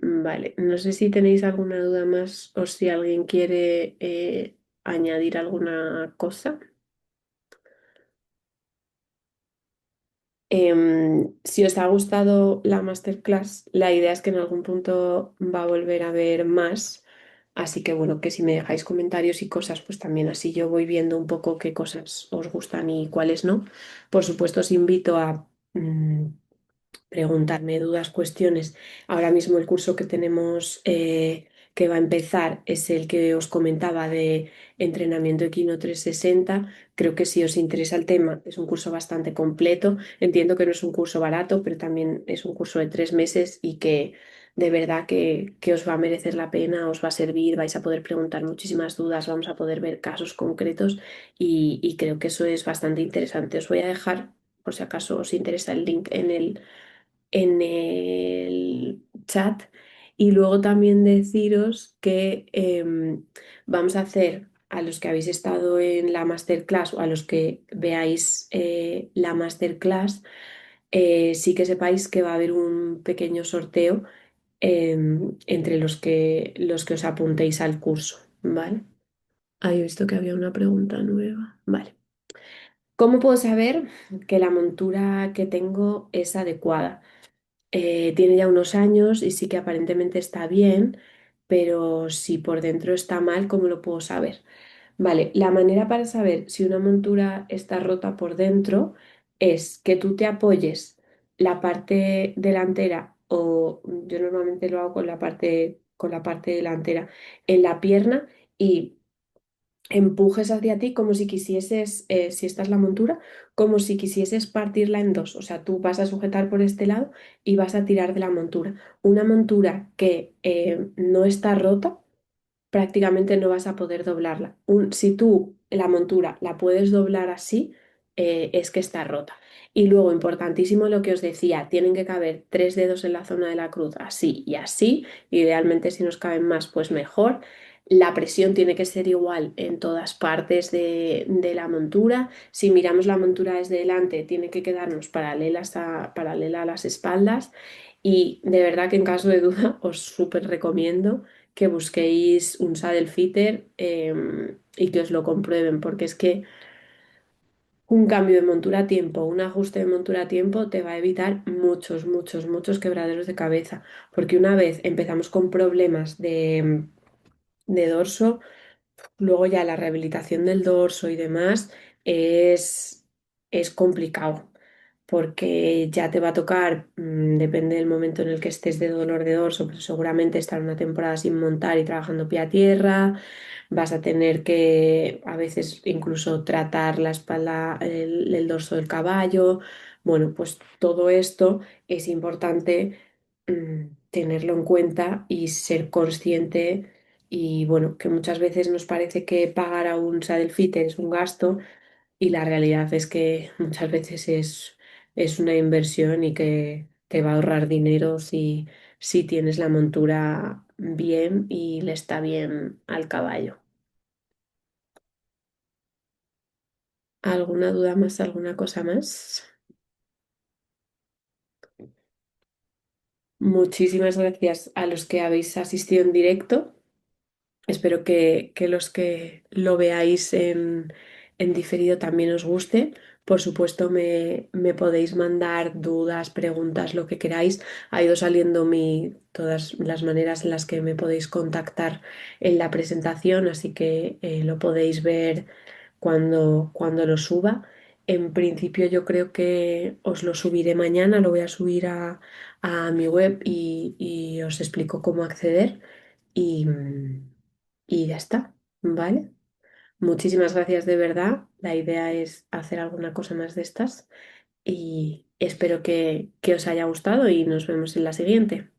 Vale, no sé si tenéis alguna duda más o si alguien quiere añadir alguna cosa. Si os ha gustado la masterclass, la idea es que en algún punto va a volver a haber más. Así que bueno, que si me dejáis comentarios y cosas, pues también así yo voy viendo un poco qué cosas os gustan y cuáles no. Por supuesto, os invito a preguntarme dudas, cuestiones. Ahora mismo el curso que tenemos que va a empezar es el que os comentaba de entrenamiento equino 360. Creo que si os interesa el tema, es un curso bastante completo. Entiendo que no es un curso barato, pero también es un curso de 3 meses y que de verdad que os va a merecer la pena, os va a servir, vais a poder preguntar muchísimas dudas, vamos a poder ver casos concretos y creo que eso es bastante interesante. Os voy a dejar, por si acaso os interesa, el link en el chat. Y luego también deciros que vamos a hacer a los que habéis estado en la masterclass o a los que veáis la masterclass, sí que sepáis que va a haber un pequeño sorteo entre los que os apuntéis al curso, ¿vale? Ahí he visto que había una pregunta nueva. Vale. ¿Cómo puedo saber que la montura que tengo es adecuada? Tiene ya unos años y sí que aparentemente está bien, pero si por dentro está mal, ¿cómo lo puedo saber? Vale, la manera para saber si una montura está rota por dentro es que tú te apoyes la parte delantera o yo normalmente lo hago con la parte delantera en la pierna y empujes hacia ti como si quisieses, si esta es la montura, como si quisieses partirla en dos. O sea, tú vas a sujetar por este lado y vas a tirar de la montura. Una montura que no está rota, prácticamente no vas a poder doblarla. Si tú la montura la puedes doblar así, es que está rota. Y luego, importantísimo lo que os decía, tienen que caber 3 dedos en la zona de la cruz, así y así. Idealmente, si nos caben más, pues mejor. La presión tiene que ser igual en todas partes de la montura. Si miramos la montura desde delante, tiene que quedarnos paralela a las espaldas. Y de verdad que en caso de duda, os súper recomiendo que busquéis un saddle fitter y que os lo comprueben, porque es que Un cambio de montura a tiempo, un ajuste de montura a tiempo te va a evitar muchos, muchos, muchos quebraderos de cabeza, porque una vez empezamos con problemas de dorso, luego ya la rehabilitación del dorso y demás es complicado, porque ya te va a tocar, depende del momento en el que estés de dolor de dorso, pero seguramente estar una temporada sin montar y trabajando pie a tierra. Vas a tener que a veces incluso tratar la espalda, el dorso del caballo. Bueno, pues todo esto es importante tenerlo en cuenta y ser consciente. Y bueno, que muchas veces nos parece que pagar a un saddle fitter es un gasto y la realidad es que muchas veces es una inversión y que te va a ahorrar dinero si tienes la montura bien y le está bien al caballo. ¿Alguna duda más, alguna cosa más? Muchísimas gracias a los que habéis asistido en directo. Espero que los que lo veáis en diferido también os guste. Por supuesto, me podéis mandar dudas, preguntas, lo que queráis. Ha ido saliendo todas las maneras en las que me podéis contactar en la presentación, así que lo podéis ver cuando lo suba. En principio yo creo que os lo subiré mañana, lo voy a subir a mi web y os explico cómo acceder y, y ya está, ¿vale? Muchísimas gracias de verdad. La idea es hacer alguna cosa más de estas y espero que os haya gustado y nos vemos en la siguiente.